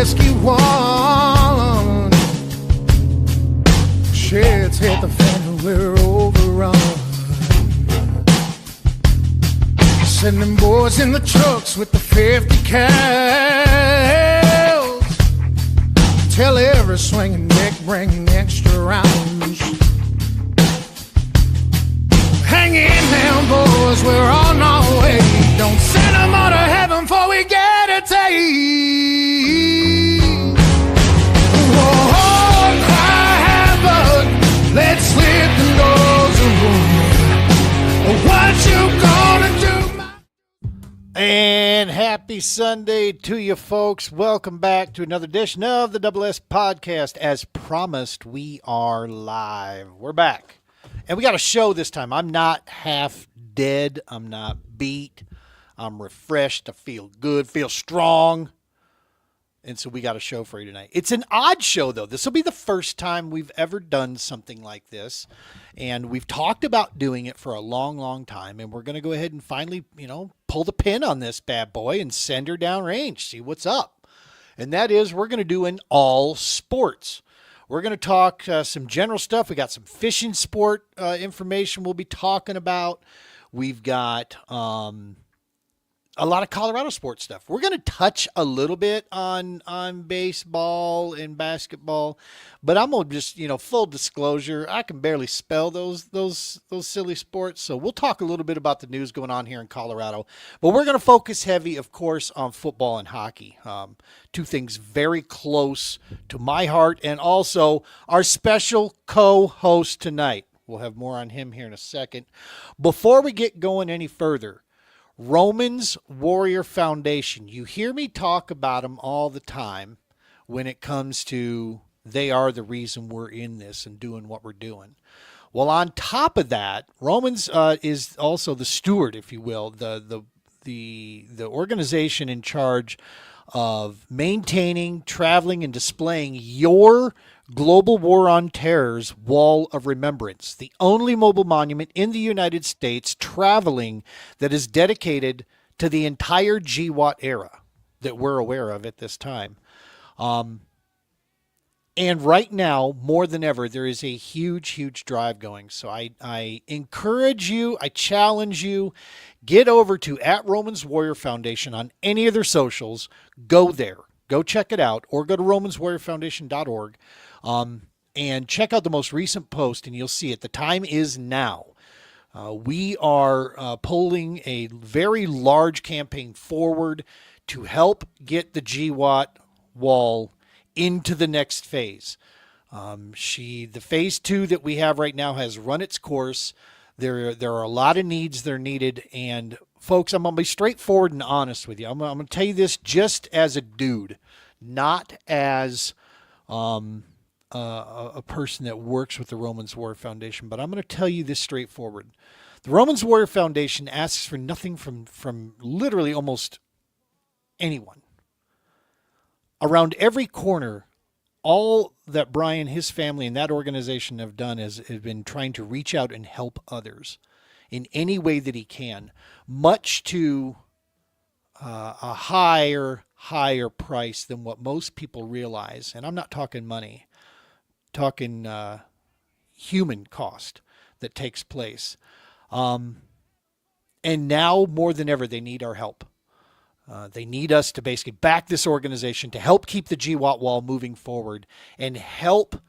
whiskey one. Shit's hit the fan and we're overrun. Sending boys in the trucks with the 50 cals. Tell every swinging dick bring extra rounds. Hang in now, boys, we're on our way. Don't send them all to heaven before we get a taste. Whoa, cry havoc, let's slip the doors away. What you gonna do? And happy Sunday to you folks. Welcome back to another edition of the Double S Podcast. As promised, we are live. We're back. And we got a show this time. I'm not half dead. I'm not beat. I'm refreshed. I feel good, feel strong. And so we got a show for you tonight. It's an odd show, though. This will be the first time we've ever done something like this. And we've talked about doing it for a long, long time. And we're going to go ahead and finally, pull the pin on this bad boy and send her downrange, see what's up. And that is, we're going to do an all sports. We're going to talk some general stuff. We got some fishing sport information we'll be talking about. We've got a lot of Colorado sports stuff. We're going to touch a little bit on baseball and basketball, but I'm going to just, full disclosure, I can barely spell those silly sports. So we'll talk a little bit about the news going on here in Colorado, but we're going to focus heavy, of course, on football and hockey. Two things very close to my heart, and also our special co-host tonight. We'll have more on him here in a second. Before we get going any further, Romans Warrior Foundation. You hear me talk about them all the time when it comes to they are the reason we're in this and doing what we're doing. Well, on top of that, Romans is also the steward, if you will, the organization in charge of maintaining, traveling, and displaying your Global War on Terror's Wall of Remembrance, the only mobile monument in the United States traveling that is dedicated to the entire GWAT era that we're aware of at this time. And right now, more than ever, there is a huge, huge drive going. So I encourage you, I challenge you, get over to @Romans Warrior Foundation on any of their socials. Go there. Go check it out, or go to romanswarriorfoundation.org and check out the most recent post, and you'll see it. The time is now. We are pulling a very large campaign forward to help get the GWAT wall into the next phase. The phase 2 that we have right now has run its course. There are a lot of needs that are needed, and folks, I'm going to be straightforward and honest with you. I'm going to tell you this just as a dude, not as a person that works with the Romans Warrior Foundation, but I'm going to tell you this straightforward. The Romans Warrior Foundation asks for nothing from literally almost anyone. Around every corner, all that Brian, his family, and that organization have done has been trying to reach out and help others in any way that he can, much to a higher price than what most people realize. And I'm not talking money, talking human cost that takes place. And now more than ever, they need our help. They need us to basically back this organization to help keep the GWAT wall moving forward and help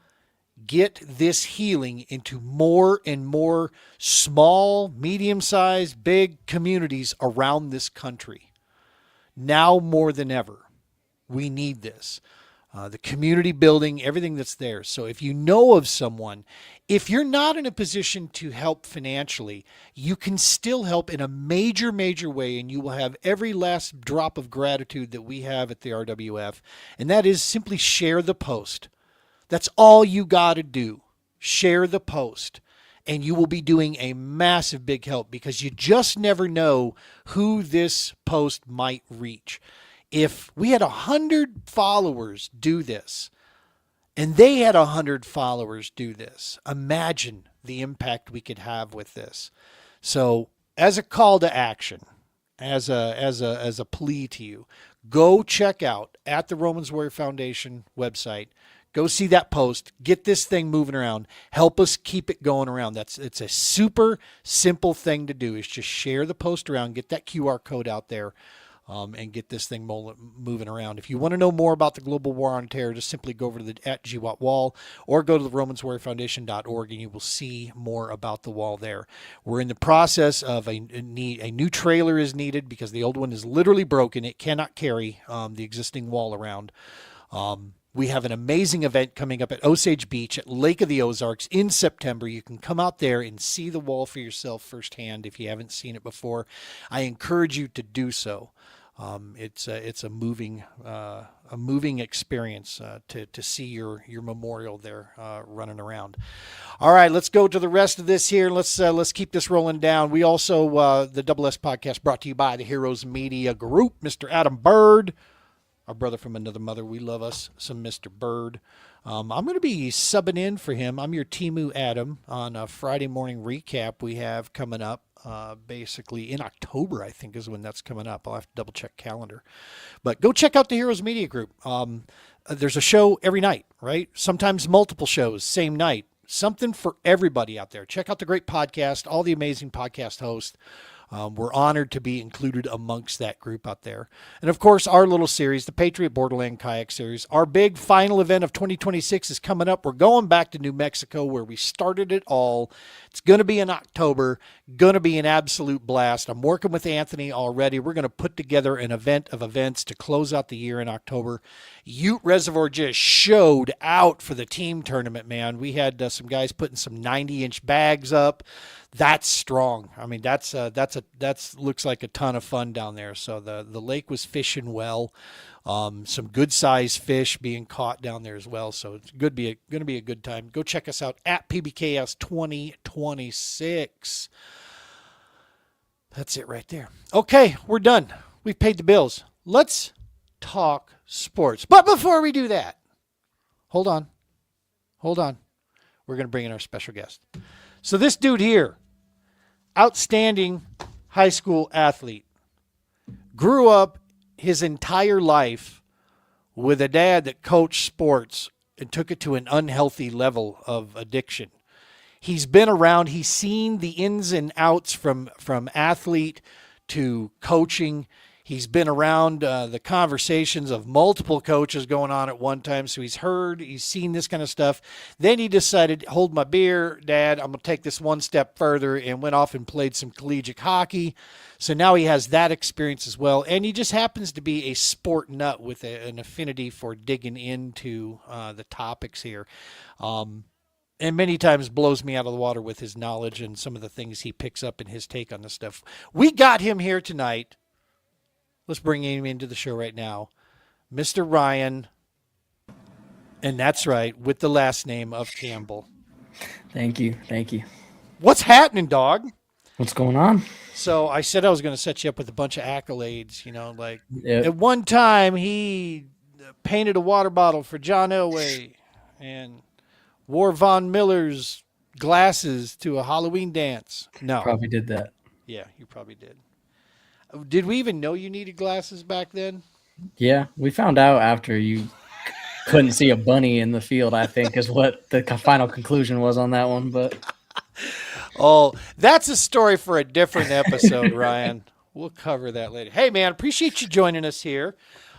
get this healing into more and more small, medium-sized, big communities around this country. Now more than ever, we need this. The community building, everything that's there. So if you know of someone, if you're not in a position to help financially, you can still help in a major, major way, and you will have every last drop of gratitude that we have at the RWF, and that is simply share the post. That's all you got to do. Share the post, and you will be doing a massive big help, because you just never know who this post might reach. If we had 100 followers do this, and they had 100 followers do this, imagine the impact we could have with this. So as a call to action, as a plea to you. Go check out at the Romans Warrior Foundation website. Go see that post. Get this thing moving around. Help us keep it going around. It's a super simple thing to do. Is just share the post around, get that QR code out there, and get this thing moving around. If you want to know more about the global war on terror, just simply go over to the @GWAT wall or go to the RomansWarriorFoundation.org and you will see more about the wall there. We're in the process of a new trailer is needed because the old one is literally broken. It cannot carry the existing wall around. We have an amazing event coming up at Osage Beach at Lake of the Ozarks in September. You can come out there and see the wall for yourself firsthand if you haven't seen it before. I encourage you to do so. It's a moving experience to see your memorial there running around. All right, let's go to the rest of this here. Let's keep this rolling down. We also the Double S podcast brought to you by the Heroes Media Group, Mr. Adam Bird. Our brother from another mother. We love us some Mr. Bird. I'm going to be subbing in for him. I'm your Timu Adam on a Friday morning recap we have coming up. Basically in October, I think is when that's coming up. I'll have to double check calendar. But go check out the Heroes Media Group. There's a show every night, right? Sometimes multiple shows, same night. Something for everybody out there. Check out the great podcast, all the amazing podcast hosts. We're honored to be included amongst that group out there. And of course, our little series, the Patriot Borderland Kayak Series, our big final event of 2026 is coming up. We're going back to New Mexico where we started it all. It's going to be in October, going to be an absolute blast. I'm working with Anthony already. We're going to put together an event of events to close out the year in October. Ute Reservoir just showed out for the team tournament, man. We had some guys putting some 90-inch bags up. That's strong. I mean, that's looks like a ton of fun down there. So the lake was fishing well. Some good sized fish being caught down there as well. So it's going to be a good time. Go check us out at PBKS 2026. That's it right there. Okay, we're done. We've paid the bills. Let's talk sports. But before we do that, hold on. We're going to bring in our special guest. So this dude here, outstanding high school athlete, grew up his entire life with a dad that coached sports and took it to an unhealthy level of addiction. He's been around. He's seen the ins and outs from athlete to coaching. He's been around the conversations of multiple coaches going on at one time. So he's seen this kind of stuff. Then he decided, hold my beer, Dad, I'm going to take this one step further, and went off and played some collegiate hockey. So now he has that experience as well. And he just happens to be a sport nut with an affinity for digging into the topics here. And many times blows me out of the water with his knowledge and some of the things he picks up and his take on this stuff. We got him here tonight. Let's bring him into the show right now. Mr. Ryan, and that's right, with the last name of Campbell. Thank you. What's happening, dog? What's going on? So I said I was going to set you up with a bunch of accolades, like Yep. at one time he painted a water bottle for John Elway and wore Von Miller's glasses to a Halloween dance. No. Probably did that. Yeah, you probably did. Did we even know you needed glasses back then? Yeah, we found out after you couldn't see a bunny in the field, I think, is what the final conclusion was on that one. But oh, that's a story for a different episode, Ryan. We'll cover that later. Hey, man, appreciate you joining us here.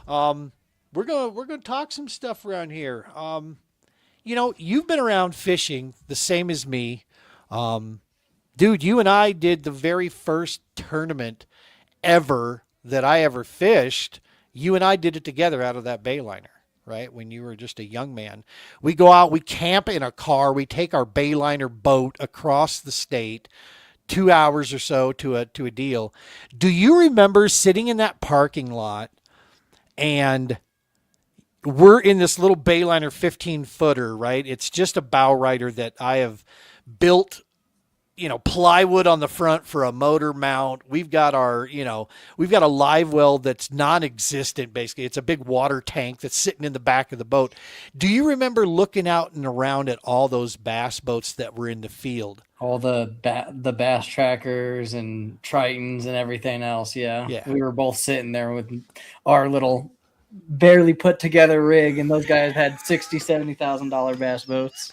We're gonna talk some stuff around here. You've been around fishing the same as me. Dude, you and I did the very first tournament ever that I ever fished. You and I did it together out of that Bayliner, right? When you were just a young man. We go out, we camp in a car, we take our Bayliner boat across the state, 2 hours or so to a deal. Do you remember sitting in that parking lot and we're in this little Bayliner 15-footer, right? It's just a bow rider that I have built, plywood on the front for a motor mount. We've got we've got a live well that's non-existent, basically. It's a big water tank that's sitting in the back of the boat. Do you remember looking out and around at all those bass boats that were in the field? All the bass trackers and Tritons and everything else. Yeah. Yeah. We were both sitting there with our little barely put together rig, and those guys had $60,000-$70,000 bass boats.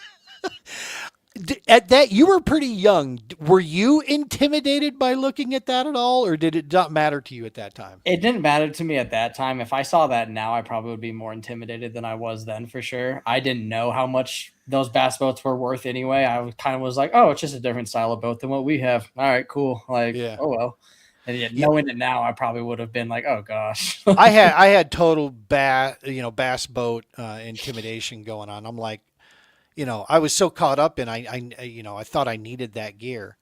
At that, you were pretty young. Were you intimidated by looking at that at all, or did it not matter to you at that time? It didn't matter to me at that time. If I saw that now, I probably would be more intimidated than I was then for sure. I didn't know how much those bass boats were worth anyway. I kind of was like, oh, it's just a different style of boat than what we have. All right, cool. Like, Yeah. oh well. And yet knowing it now, I probably would have been like, oh gosh. I had total bass boat intimidation going on. I'm like, I was so caught up in I thought I needed that gear,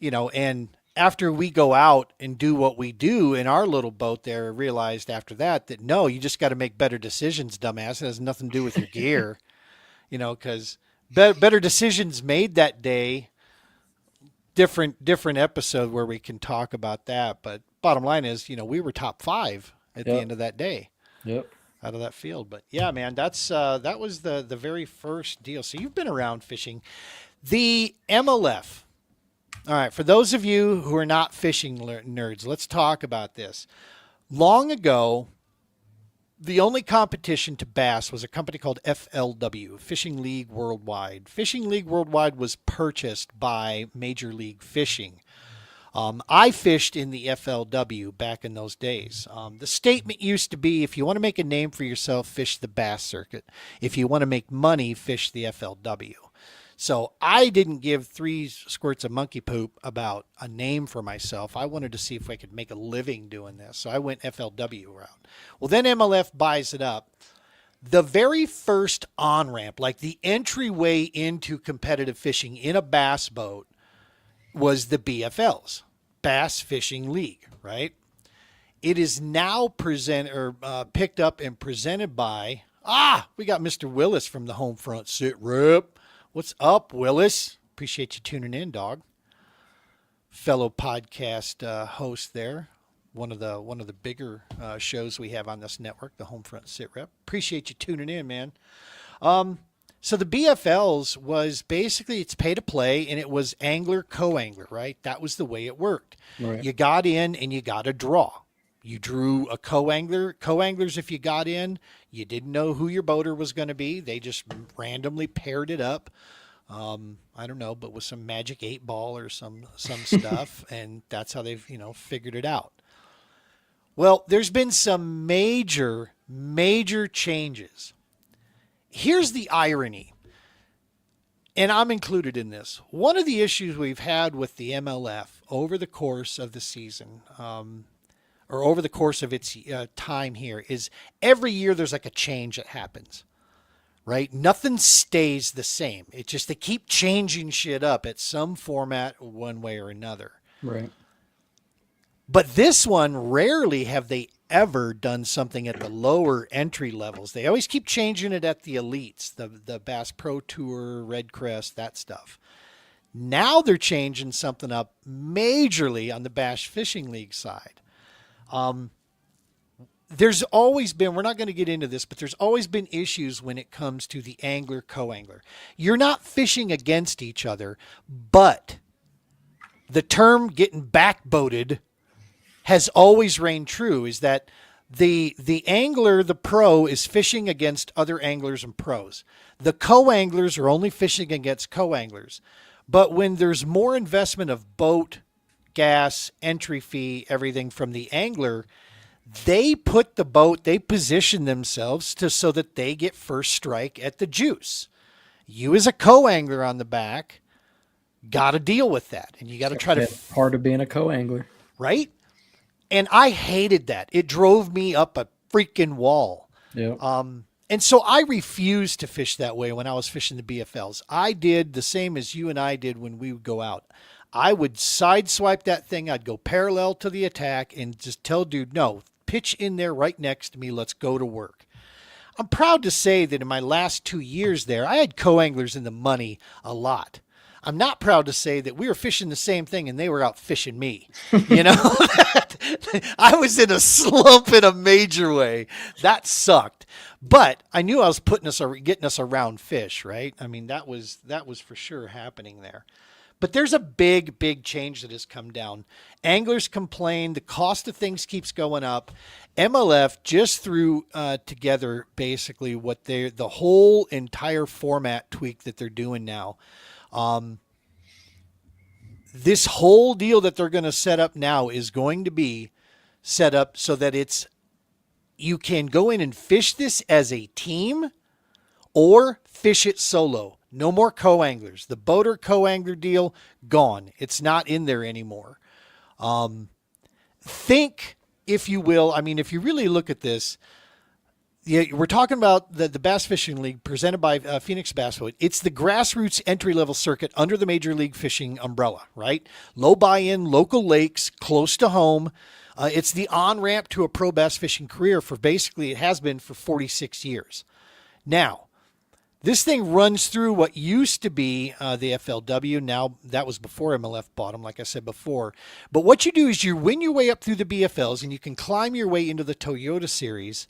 and after we go out and do what we do in our little boat there, I realized after that no, you just got to make better decisions, dumbass. It has nothing to do with your gear, because better decisions made that day. Different episode where we can talk about that. But bottom line is, we were top 5 at the end of that day. Yep. Out of that field. But yeah, man, that was the very first deal. So you've been around fishing. The MLF. All right, for those of you who are not fishing nerds, let's talk about this. Long ago, the only competition to bass was a company called FLW, Fishing League Worldwide. Fishing League Worldwide was purchased by Major League Fishing. I fished in the FLW back in those days. The statement used to be, if you want to make a name for yourself, fish the bass circuit. If you want to make money, fish the FLW. So I didn't give 3 squirts of monkey poop about a name for myself. I wanted to see if I could make a living doing this. So I went FLW route. Well, then MLF buys it up. The very first on-ramp, like the entryway into competitive fishing in a bass boat, was the BFLs, Bass Fishing League, right? It is now picked up and presented by, we got Mr. Willis from the Homefront Sit Rep. What's up, Willis? Appreciate you tuning in, dog. Fellow podcast host there. One of the bigger shows we have on this network, the Homefront Sit Rep. Appreciate you tuning in, man. So the BFLs was basically, it's pay to play, and it was angler, co-angler, right? That was the way it worked. Right. You got in and you got a draw. You drew a co-angler. Co-anglers, if you got in, you didn't know who your boater was going to be. They just randomly paired it up. I don't know, but with some magic 8-ball or some stuff, and that's how they've figured it out. Well, there's been some major changes. Here's the irony, and I'm included in this. One of the issues we've had with the MLF over the course of the season, or over the course of its time here, is every year there's like a change that happens, right? Nothing stays the same. It's just they keep changing shit up at some format one way or another. Right. But this one, rarely have they ever done something at the lower entry levels. They always keep changing it at the elites, the Bass Pro Tour, Red Crest, that stuff. Now they're changing something up majorly on the Bass Fishing League side. There's always been, we're not going to get into this, but there's always been issues when it comes to the angler, co-angler. You're not fishing against each other, but the term getting backboated has always reigned true, is that the angler, the pro, is fishing against other anglers and pros. The co-anglers are only fishing against co-anglers. But when there's more investment of boat, gas, entry fee, everything from the angler, they put the boat, they position themselves so that they get first strike at the juice. You as a co-angler on the back got to deal with that. And you got to try to... Part of being a co-angler. Right? And I hated that. It drove me up a freaking wall. Yeah. And so I refused to fish that way when I was fishing the BFLs. I did the same as you and I did when we would go out. I would sideswipe that thing. I'd go parallel to the attack and just tell dude, no, pitch in there right next to me. Let's go to work. I'm proud to say that in my last 2 years there, I had co-anglers in the money a lot. I'm not proud to say that we were fishing the same thing and they were out fishing me. I was in a slump in a major way. That sucked. But I knew I was getting us around fish, right? I mean, that was for sure happening there. But there's a big change that has come down. Anglers complain. The cost of things keeps going up. MLF just threw together basically what the whole entire format tweak that they're doing now. This whole deal that they're going to set up now is going to be set up so that you can go in and fish this as a team or fish it solo. No more co-anglers. The boater co-angler deal, gone. It's not in there anymore. Think, if you will, I mean, if you really look at this, we're talking about the Bass Fishing League presented by Phoenix Bass Boat. It's the grassroots entry-level circuit under the Major League Fishing umbrella, right? Low buy-in, local lakes, close to home. It's the on-ramp to a pro bass fishing career it has been for 46 years. Now, this thing runs through what used to be the FLW. Now, that was before MLF bought them, like I said before. But what you do is you win your way up through the BFLs, and you can climb your way into the Toyota Series,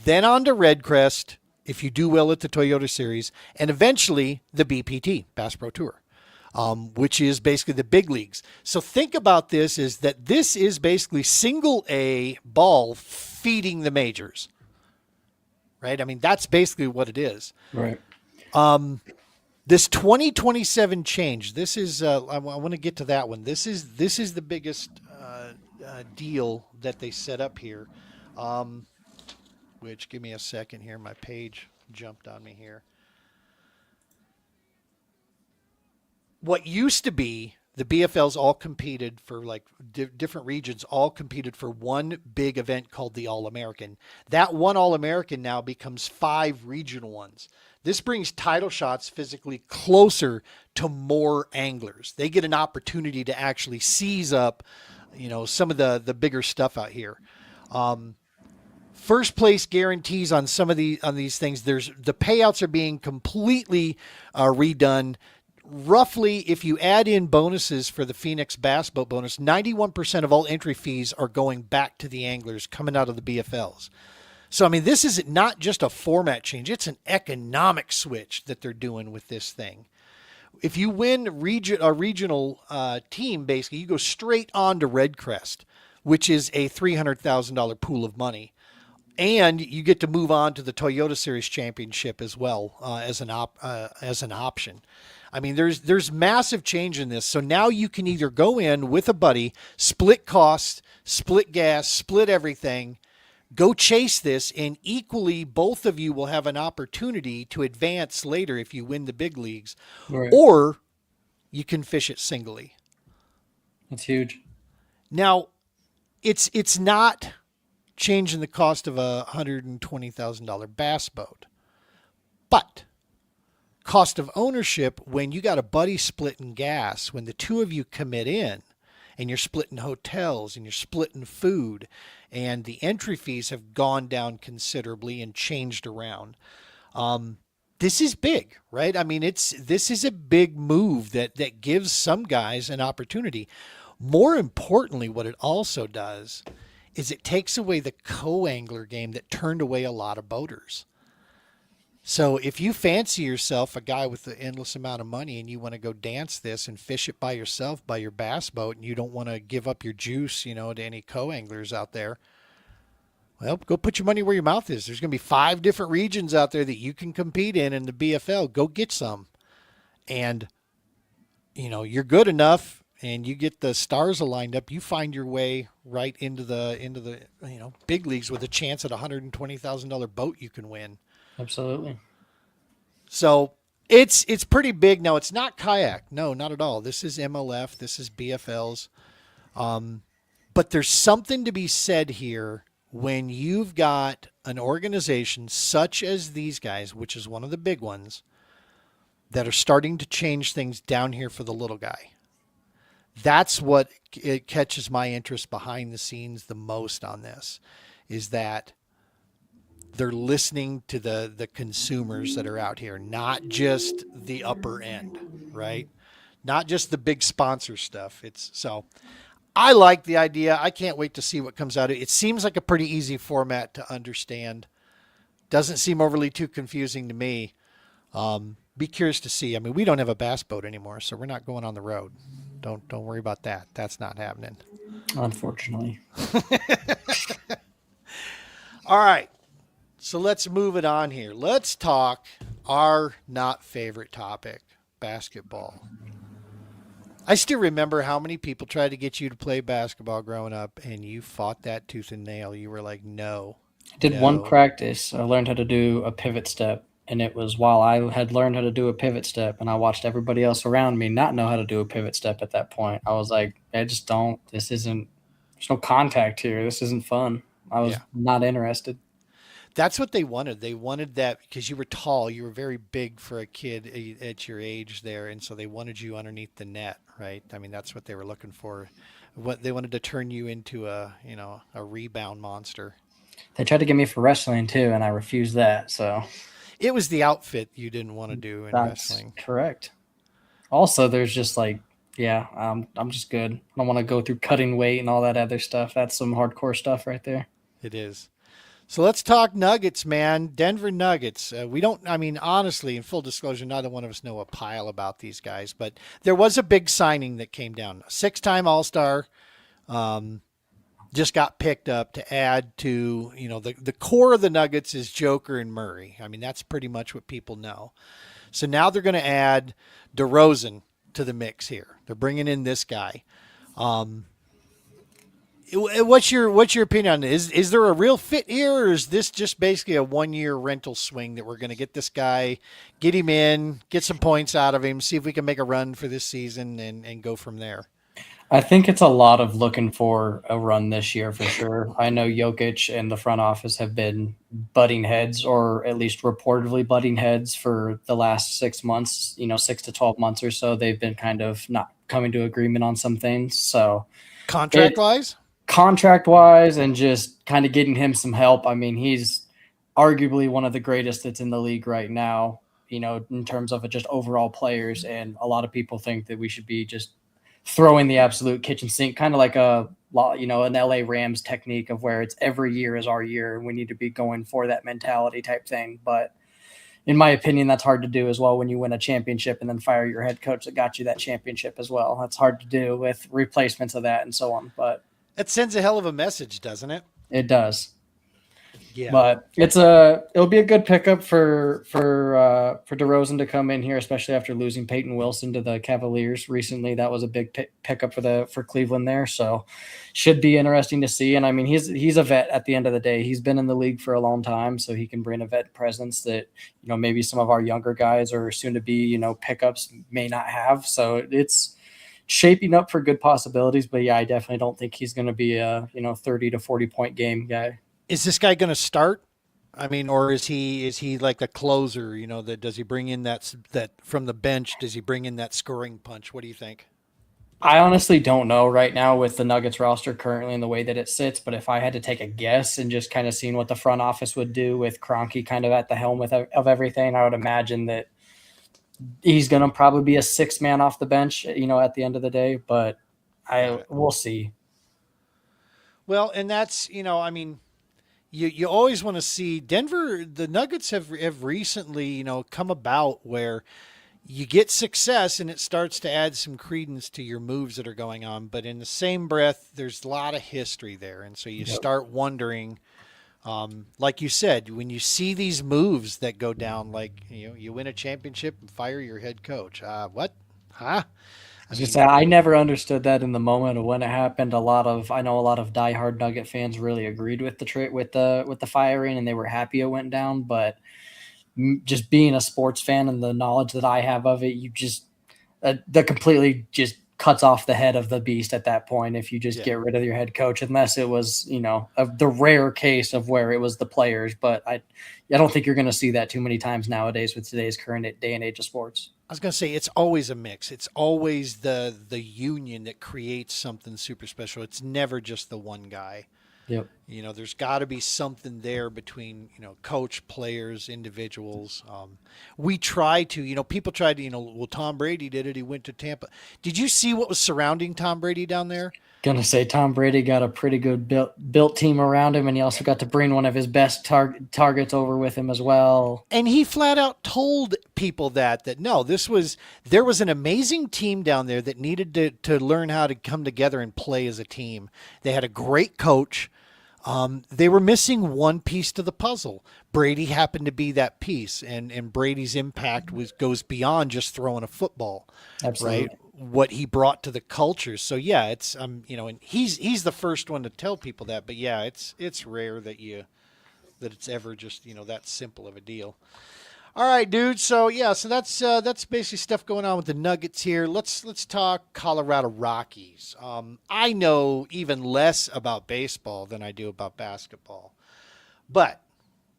then on to Redcrest, if you do well at the Toyota Series, and eventually the BPT, Bass Pro Tour, which is basically the big leagues. So think about this is basically single A ball feeding the majors. Right? I mean, that's basically what it is. Right. This 2027 change, this is, I want to get to that one. This is the biggest deal that they set up here. Which, give me a second here. My page jumped on me here. What used to be the BFLs all competed for different regions, all competed for one big event called the All-American. That one All-American now becomes 5 regional ones. This brings title shots physically closer to more anglers. They get an opportunity to actually seize up, some of the bigger stuff out here. First place guarantees on some of these things. The payouts are being completely redone. Roughly, if you add in bonuses for the Phoenix Bass Boat bonus, 91% of all entry fees are going back to the anglers coming out of the BFLs. So, I mean, this is not just a format change. It's an economic switch that they're doing with this thing. If you win a regional team, basically, you go straight on to Redcrest, which is a $300,000 pool of money. And you get to move on to the Toyota Series Championship as well as an option. I mean, there's massive change in this. So now you can either go in with a buddy, split costs, split gas, split everything, go chase this, and equally both of you will have an opportunity to advance later if you win the big leagues. Right. Or you can fish it singly. That's huge. Now, it's not changing the cost of a $120,000 bass boat, but cost of ownership, when you got a buddy splitting gas, when the two of you commit in and you're splitting hotels and you're splitting food, and the entry fees have gone down considerably and changed around. This is big, right? I mean, this is a big move that gives some guys an opportunity. More importantly, what it also does is it takes away the co-angler game that turned away a lot of boaters. So if you fancy yourself a guy with an endless amount of money and you want to go dance this and fish it by yourself by your bass boat, and you don't want to give up your juice, to any co-anglers out there, well, go put your money where your mouth is. There's going to be 5 different regions out there that you can compete in the BFL. Go get some. And, you're good enough and you get the stars aligned up, you find your way right into the big leagues with a chance at a $120,000 boat you can win. Absolutely. So it's pretty big. Now, it's not kayak. No, not at all. This is MLF. This is BFLs. But there's something to be said here when you've got an organization such as these guys, which is one of the big ones, that are starting to change things down here for the little guy. That's what it catches my interest behind the scenes the most on this, is that they're listening to the consumers that are out here, not just the upper end, right? Not just the big sponsor stuff. So I like the idea. I can't wait to see what comes out of it. It seems like a pretty easy format to understand. Doesn't seem overly too confusing to me. Be curious to see. I mean, we don't have a bass boat anymore, so we're not going on the road. Don't worry about that. That's not happening. Unfortunately. All right. So let's move it on here. Let's talk our not favorite topic, basketball. I still remember how many people tried to get you to play basketball growing up, and you fought that tooth and nail. You were like, no. I did no. one practice. I learned how to do a pivot step, and it was while I had learned how to do a pivot step, and I watched everybody else around me not know how to do a pivot step at that point. I was like, I just don't. This isn't. There's no contact here. This isn't fun. I was not interested. That's what they wanted. They wanted that because you were tall. You were very big for a kid at your age there, and so they wanted you underneath the net, right? I mean, that's what they were looking for. What they wanted to turn you into a rebound monster. They tried to get me for wrestling too, and I refused that. So it was the outfit you didn't want to do in wrestling. Correct. Also, there's just like, I'm just good. I don't want to go through cutting weight and all that other stuff. That's some hardcore stuff right there. It is. So let's talk Nuggets, man. Denver Nuggets. Honestly, in full disclosure, neither one of us know a pile about these guys, but there was a big signing that came down. A 6-time All-Star just got picked up to add to, the core of the Nuggets is Joker and Murray. I mean, that's pretty much what people know. So now they're going to add DeRozan to the mix here. They're bringing in this guy. What's your opinion on it? Is there a real fit here, or is this just basically a 1-year rental swing that we're going to get this guy, get him in, get some points out of him, see if we can make a run for this season and go from there? I think it's a lot of looking for a run this year for sure. I know Jokic and the front office have been butting heads, or at least reportedly butting heads for the last 6 months, 6 to 12 months or so. They've been kind of not coming to agreement on some things. So contract-wise, and just kind of getting him some help. I mean, he's arguably one of the greatest that's in the league right now, in terms of just overall players. And a lot of people think that we should be just throwing the absolute kitchen sink, kind of like an LA Rams technique of where it's every year is our year and we need to be going for that mentality type thing. But in my opinion, that's hard to do as well when you win a championship and then fire your head coach that got you that championship as well. That's hard to do with replacements of that and so on. But it sends a hell of a message, doesn't it? It does. Yeah. But it'll be a good pickup for DeRozan to come in here, especially after losing Peyton Wilson to the Cavaliers recently. That was a big pickup for Cleveland there. So should be interesting to see. And I mean, he's a vet at the end of the day. He's been in the league for a long time, so he can bring a vet presence that, maybe some of our younger guys or soon to be, pickups may not have. So it's shaping up for good possibilities. But yeah, I definitely don't think he's going to be a 30 to 40 point game guy. Is this guy going to start? I mean, or is he like a closer? Does he bring in that from the bench? Does he bring in that scoring punch? What do you think? I honestly don't know right now with the Nuggets roster currently and the way that it sits. But if I had to take a guess and just kind of seeing what the front office would do with Kroenke kind of at the helm of everything, I would imagine that he's going to probably be a 6-man off the bench, at the end of the day. But we'll see. Well, and that's You always want to see Denver. The Nuggets have recently, come about where you get success and it starts to add some credence to your moves that are going on. But in the same breath, there's a lot of history there. And so you start wondering, like you said, when you see these moves that go down, like, you win a championship and fire your head coach. What? Huh? I never understood that in the moment of when it happened. I know a lot of diehard Nugget fans really agreed with the firing, and they were happy it went down. But just being a sports fan and the knowledge that I have of it, you just that completely just cuts off the head of the beast at that point. If you just get rid of your head coach, unless it was the rare case of where it was the players. But I don't think you're going to see that too many times nowadays with today's current day and age of sports. I was going to say, it's always a mix. It's always the union that creates something super special. It's never just the one guy. Yep. There's got to be something there between, coach, players, individuals. We try to, people try to, well, Tom Brady did it. He went to Tampa. Did you see what was surrounding Tom Brady down there? Gonna say Tom Brady got a pretty good built team around him, and he also got to bring one of his best targets over with him as well. And he flat out told people that no, there was an amazing team down there that needed to learn how to come together and play as a team. They had a great coach. They were missing one piece to the puzzle. Brady happened to be that piece, and Brady's impact goes beyond just throwing a football. Absolutely. Right? What he brought to the culture. So yeah, it's and he's the first one to tell people that. But yeah, it's rare that it's ever just that simple of a deal. All right, dude. So yeah, so that's basically stuff going on with the Nuggets here. Let's talk Colorado Rockies. I know even less about baseball than I do about basketball, but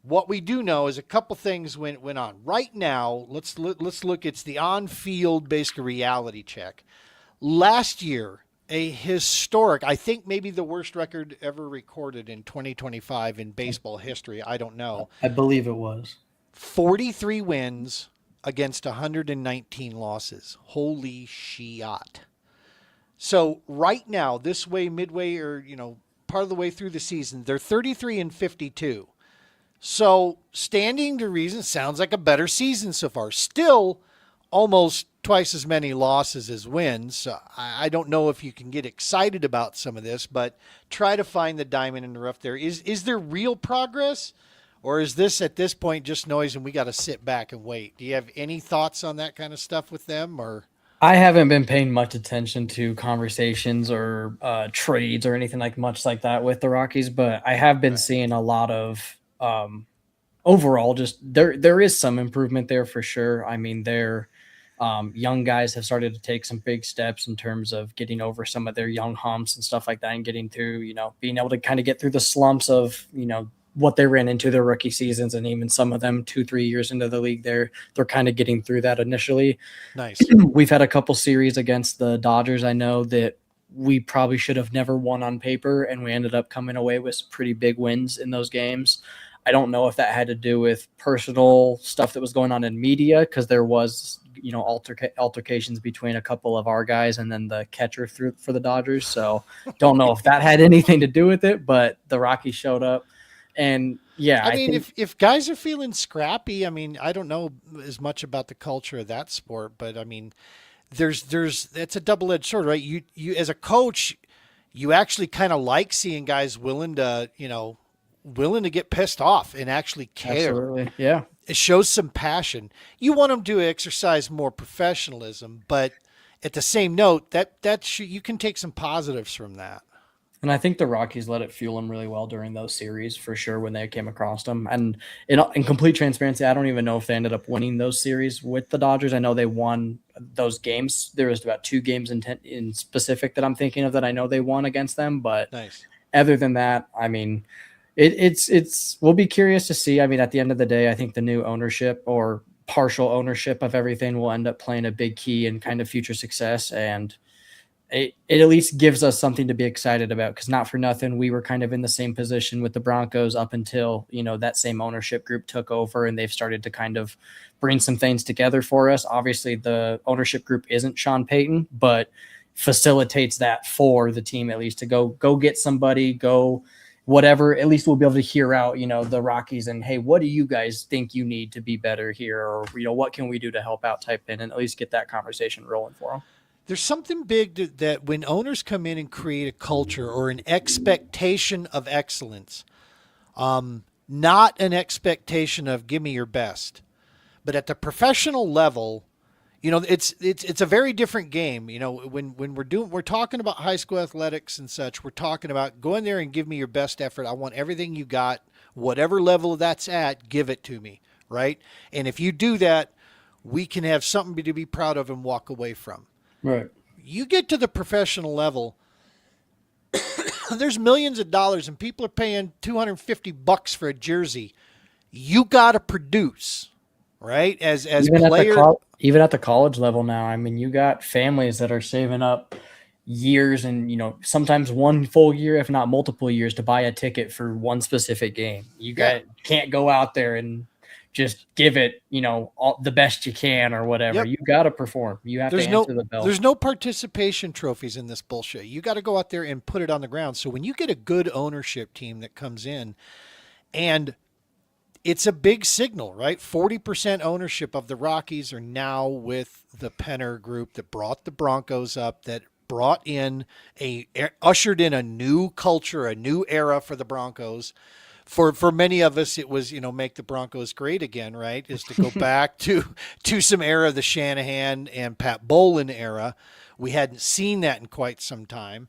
what we do know is a couple things went on. Right now, let's look. It's the on-field basically reality check. Last year, a historic, I think maybe the worst record ever recorded in 2025 in baseball history. I don't know. I believe it was 43 wins against 119 losses. Holy shit. So right now, this way, midway, or part of the way through the season, they're 33 and 52. So standing to reason, sounds like a better season so far. Still almost twice as many losses as wins. So I don't know if you can get excited about some of this, but try to find the diamond in the rough there. Is there real progress, or is this at this point just noise and we got to sit back and wait? Do you have any thoughts on that kind of stuff with them, or? I haven't been paying much attention to conversations or trades or anything much like that with the Rockies, but I have been seeing a lot of overall just there is some improvement there for sure. I mean, their young guys have started to take some big steps in terms of getting over some of their young humps and stuff like that, and getting through, being able to kind of get through the slumps of, what they ran into their rookie seasons, and even some of them 2-3 years into the league, they're kind of getting through that initially. Nice. We've had a couple series against the Dodgers. I know that we probably should have never won on paper, and we ended up coming away with some pretty big wins in those games. I don't know if that had to do with personal stuff that was going on in media, because there was, altercations between a couple of our guys and then the catcher for the Dodgers. So don't know if that had anything to do with it, but the Rockies showed up. And yeah, I mean, if guys are feeling scrappy, I mean, I don't know as much about the culture of that sport, but I mean, there's it's a double-edged sword, right? You as a coach, you actually kind of like seeing guys willing to get pissed off and actually care. Absolutely. Yeah. It shows some passion. You want them to exercise more professionalism, but at the same note, that you can take some positives from that. And I think the Rockies let it fuel them really well during those series for sure when they came across them. And in complete transparency, I don't even know if they ended up winning those series with the Dodgers. I know they won those games. There was about 2 games in specific that I'm thinking of that I know they won against them. But nice. Other than that, I mean, it's we'll be curious to see. I mean, at the end of the day, I think the new ownership or partial ownership of everything will end up playing a big key in kind of future success. And it at least gives us something to be excited about, because not for nothing, we were kind of in the same position with the Broncos up until, that same ownership group took over, and they've started to kind of bring some things together for us. Obviously, the ownership group isn't Sean Payton, but facilitates that for the team, at least to go get somebody, go whatever. At least we'll be able to hear out, the Rockies and, hey, what do you guys think you need to be better here? Or, what can we do to help out type in, and at least get that conversation rolling for them. There's something big that when owners come in and create a culture or an expectation of excellence, not an expectation of give me your best, but at the professional level, it's a very different game. When we're talking about high school athletics and such, we're talking about go in there and give me your best effort. I want everything you got, whatever level that's at, give it to me, right? And if you do that, we can have something to be proud of and walk away from. Right. You get to the professional level, there's millions of dollars and people are paying $250 for a jersey. You got to produce, right? As player, even at the college level now, I mean, you got families that are saving up years and, sometimes one full year, if not multiple years, to buy a ticket for one specific game. You can't go out there and just give it, all the best you can or whatever. Yep. You got to perform. You have to answer the bell. There's no participation trophies in this bullshit. You got to go out there and put it on the ground. So when you get a good ownership team that comes in, and it's a big signal, right? 40% ownership of the Rockies are now with the Penner group that brought the Broncos up, that ushered in a new culture, a new era for the Broncos. For many of us, it was, make the Broncos great again, right? Is to go back to some era of the Shanahan and Pat Bowlen era. We hadn't seen that in quite some time.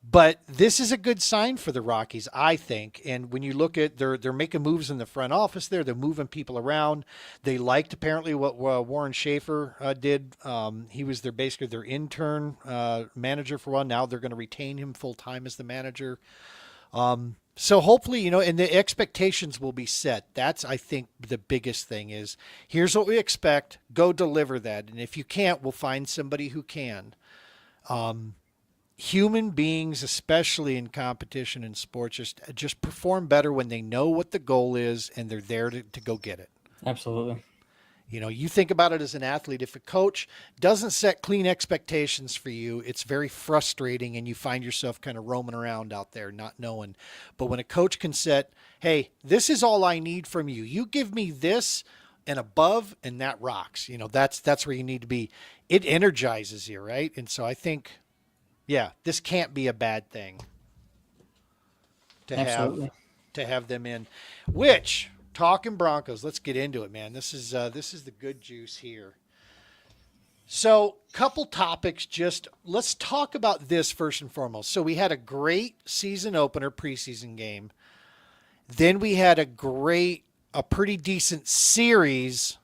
But this is a good sign for the Rockies, I think. And when you look at they're making moves in the front office there, they're moving people around. They liked apparently what Warren Schaefer did. He was basically their intern manager for a while. Now they're going to retain him full time as the manager. So hopefully, and the expectations will be set. That's, I think, the biggest thing is here's what we expect. Go deliver that. And if you can't, we'll find somebody who can. Human beings, especially in competition and sports, just perform better when they know what the goal is and they're there to go get it. Absolutely. You think about it as an athlete. If a coach doesn't set clean expectations for you, it's very frustrating and you find yourself kind of roaming around out there not knowing. But when a coach can set, hey, this is all I need from you. You give me this and above, and that rocks. That's where you need to be. It energizes you, right? And so I think, yeah, this can't be a bad thing to have them in. Which, talking Broncos, let's get into it, man. This is the good juice here. So, couple topics. Let's talk about this first and foremost. So we had a great season opener preseason game. Then we had a pretty decent series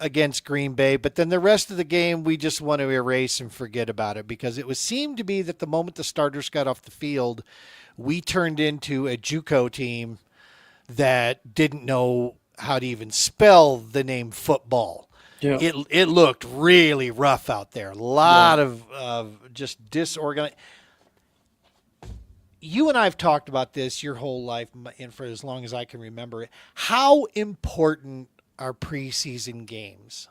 against Green Bay, but then the rest of the game we just want to erase and forget about it because it seemed to be that the moment the starters got off the field, we turned into a JUCO team that didn't know how to even spell the name football. Yeah. It looked really rough out there. A lot of just disorganized. You and I have talked about this your whole life and for as long as I can remember it. How important are preseason games?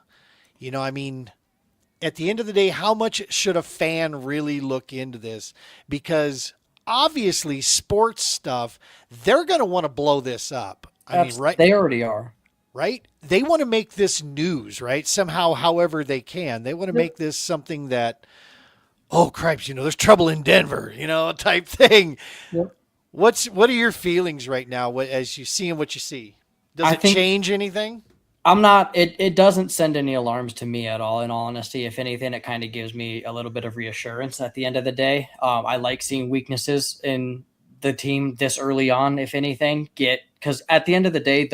At the end of the day, how much should a fan really look into this? Because obviously sports stuff, they're going to want to blow this up. Right? They already are. Right? They want to make this news, right? Somehow, however they can. They want to make this something that, oh, cripes, there's trouble in Denver, type thing. Yep. What are your feelings right now as you see what you see? Does it change anything? It doesn't send any alarms to me at all, in all honesty. If anything, it kind of gives me a little bit of reassurance at the end of the day. I like seeing weaknesses in the team this early on, if anything, because at the end of the day,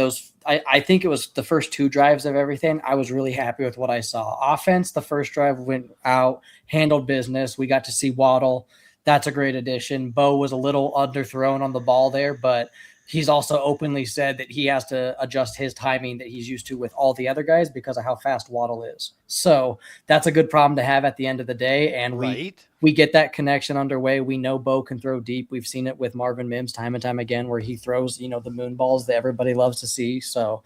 I think it was the first two drives of everything. I was really happy with what I saw. Offense, the first drive went out, handled business. We got to see Waddle. That's a great addition. Bo was a little underthrown on the ball there, but he's also openly said that he has to adjust his timing that he's used to with all the other guys because of how fast Waddle is. So that's a good problem to have at the end of the day. And we get that connection underway. We know Bo can throw deep. We've seen it with Marvin Mims time and time again where he throws, the moon balls that everybody loves to see. So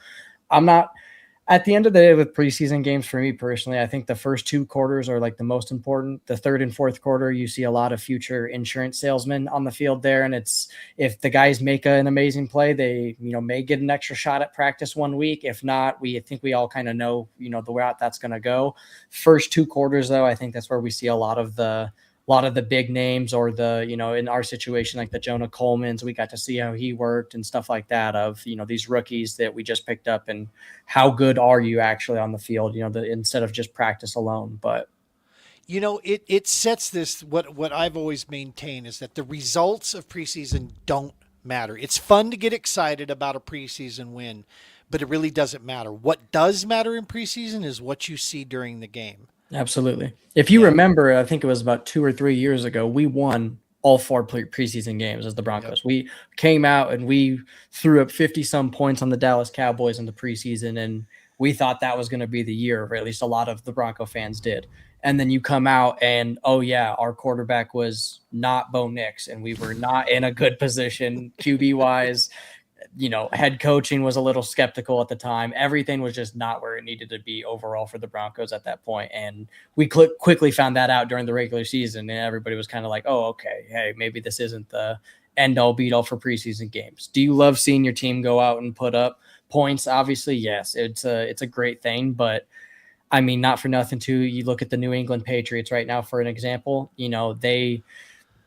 at the end of the day with preseason games, for me personally, I think the first two quarters are like the most important. The third and fourth quarter, you see a lot of future insurance salesmen on the field there. And it's, if the guys make an amazing play, they, may get an extra shot at practice 1 week. If not, I think we all kind of know, the route that's going to go. First two quarters, though, I think that's where we see a lot of the big names or in our situation, like the Jonah Colemans, we got to see how he worked and stuff like that of, these rookies that we just picked up and how good are you actually on the field, instead of just practice alone. But, it sets this, what I've always maintained is that the results of preseason don't matter. It's fun to get excited about a preseason win, but it really doesn't matter. What does matter in preseason is what you see during the game. Absolutely. If you remember, I think it was about 2 or 3 years ago, we won all 4 preseason games as the Broncos. Yep. We came out and we threw up 50 some points on the Dallas Cowboys in the preseason. And we thought that was going to be the year, or at least a lot of the Bronco fans did. And then you come out and, oh yeah, our quarterback was not Bo Nix and we were not in a good position QB wise. head coaching was a little skeptical at the time. Everything was just not where it needed to be overall for the Broncos at that point. And we quickly found that out during the regular season. And everybody was kind of like, oh, okay, hey, maybe this isn't the end all be all for preseason games. Do you love seeing your team go out and put up points? Obviously, yes, it's a great thing. But I mean, not for nothing too. You look at the New England Patriots right now, for an example, they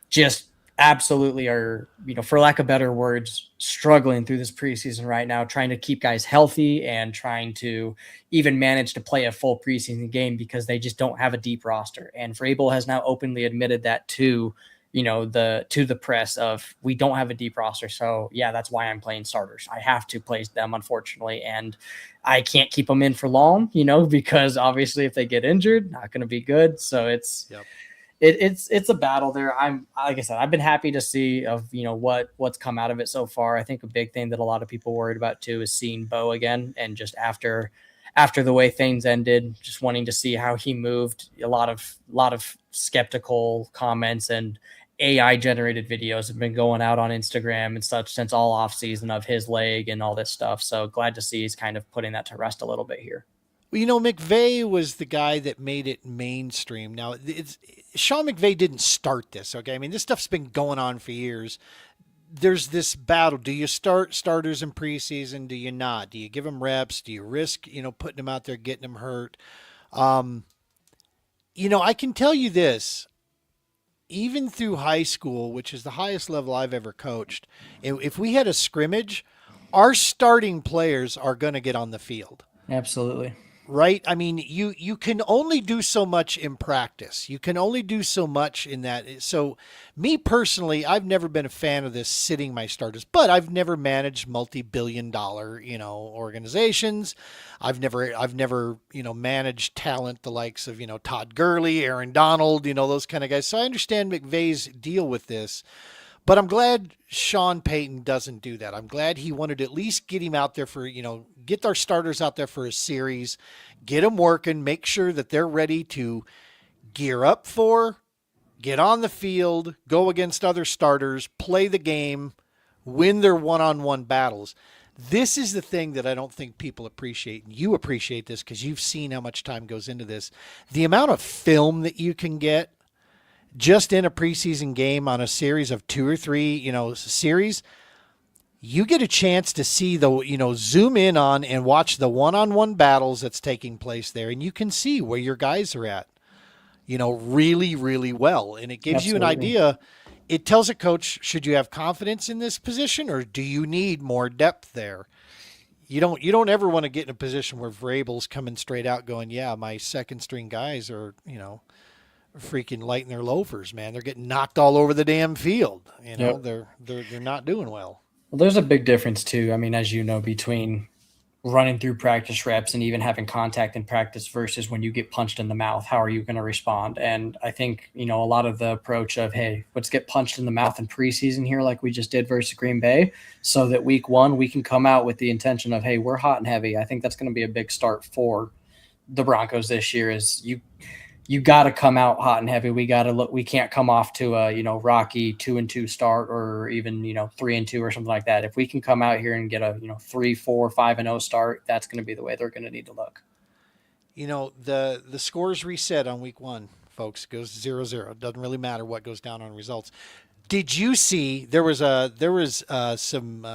just absolutely are, for lack of better words, struggling through this preseason right now, trying to keep guys healthy and trying to even manage to play a full preseason game because they just don't have a deep roster. And Vrabel has now openly admitted that to the press of, we don't have a deep roster. So yeah, that's why I'm playing starters. I have to play them, unfortunately. And I can't keep them in for long, because obviously if they get injured, not going to be good. So it's a battle there. Like I said, I've been happy to see what's come out of it so far. I think a big thing that a lot of people worried about too is seeing Bo again, and just after the way things ended, just wanting to see how he moved. A lot of skeptical comments and AI generated videos have been going out on Instagram and such since all off season of his leg and all this stuff. So glad to see he's kind of putting that to rest a little bit here. Well, McVay was the guy that made it mainstream. Now, Sean McVay didn't start this, okay? I mean, this stuff's been going on for years. There's this battle. Do you start starters in preseason? Do you not? Do you give them reps? Do you risk, putting them out there, getting them hurt? I can tell you this. Even through high school, which is the highest level I've ever coached, if we had a scrimmage, our starting players are going to get on the field. Absolutely. Right? I mean, you can only do so much in practice. You can only do so much in that. So me personally, I've never been a fan of this sitting my starters, but I've never managed multi-billion-dollar, organizations. I've never, managed talent the likes of, Todd Gurley, Aaron Donald, those kind of guys. So I understand McVay's deal with this. But I'm glad Sean Payton doesn't do that. I'm glad he wanted to at least get him out there for, get our starters out there for a series, get them working, make sure that they're ready to gear up for, get on the field, go against other starters, play the game, win their one-on-one battles. This is the thing that I don't think people appreciate. And you appreciate this because you've seen how much time goes into this. The amount of film that you can get just in a preseason game on a series of 2 or 3, series, you get a chance to see zoom in on and watch the one-on-one battles that's taking place there. And you can see where your guys are at, really, really well. And it gives you an idea. It tells a coach, should you have confidence in this position or do you need more depth there? You don't ever want to get in a position where Vrabel's coming straight out going, yeah, my second string guys are, freaking lighting their loafers, man. They're getting knocked all over the damn field. Yep. They're not doing well. Well, there's a big difference too. I mean, as you know, between running through practice reps and even having contact in practice versus when you get punched in the mouth, how are you going to respond? And I think, a lot of the approach of, hey, let's get punched in the mouth in preseason here, like we just did versus Green Bay, so that week 1, we can come out with the intention of, hey, we're hot and heavy. I think that's going to be a big start for the Broncos this year is you got to come out hot and heavy. We got to look. We can't come off to a rocky 2-2 start or even 3-2 or something like that. If we can come out here and get a 3, 4, 5-0 start, that's going to be the way they're going to need to look. The scores reset on week 1, folks. It goes 0-0. It doesn't really matter what goes down on results. Did you see there was some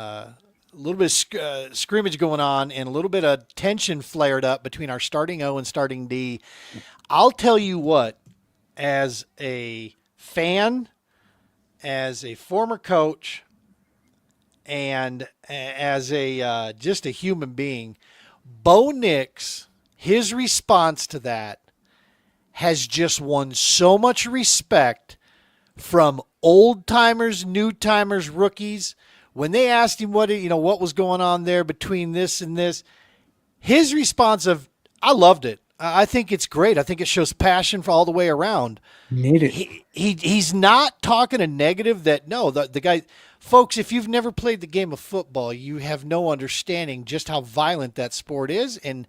little bit of scrimmage going on and a little bit of tension flared up between our starting O and starting D. I'll tell you what, as a fan, as a former coach, and as a just a human being, Bo Nix, his response to that has just won so much respect from old timers, new timers, rookies. When they asked him what was going on there between this and this, his response of, I loved it. I think it's great. I think it shows passion for all the way around. Need it. He's not talking a negative that, no, the guy, folks, if you've never played the game of football, you have no understanding just how violent that sport is. And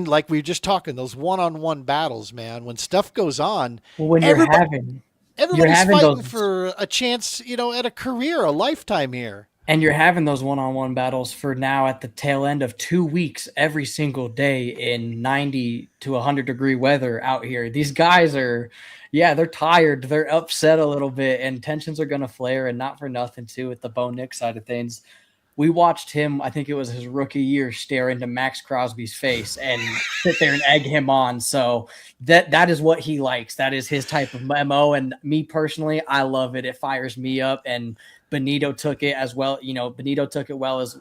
like we were just talking, those one-on-one battles, man, when stuff goes on, well, when everybody's fighting for a chance, at a career, a lifetime here. And you're having those one-on-one battles for now at the tail end of 2 weeks every single day in 90 to 100-degree weather out here. These guys are, yeah, they're tired. They're upset a little bit, and tensions are going to flare, and not for nothing, too, with the Bo Nix side of things. We watched him, I think it was his rookie year, stare into Max Crosby's face and sit there and egg him on. So that is what he likes. That is his type of MO. And me personally, I love it. It fires me up. And Benito took it as well. Benito took it well as,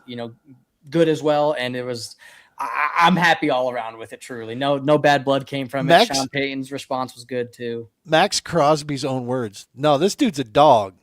good as well. And it was, I'm happy all around with it. Truly, no bad blood came from it. Sean Payton's response was good too. Max Crosby's own words. No, this dude's a dog.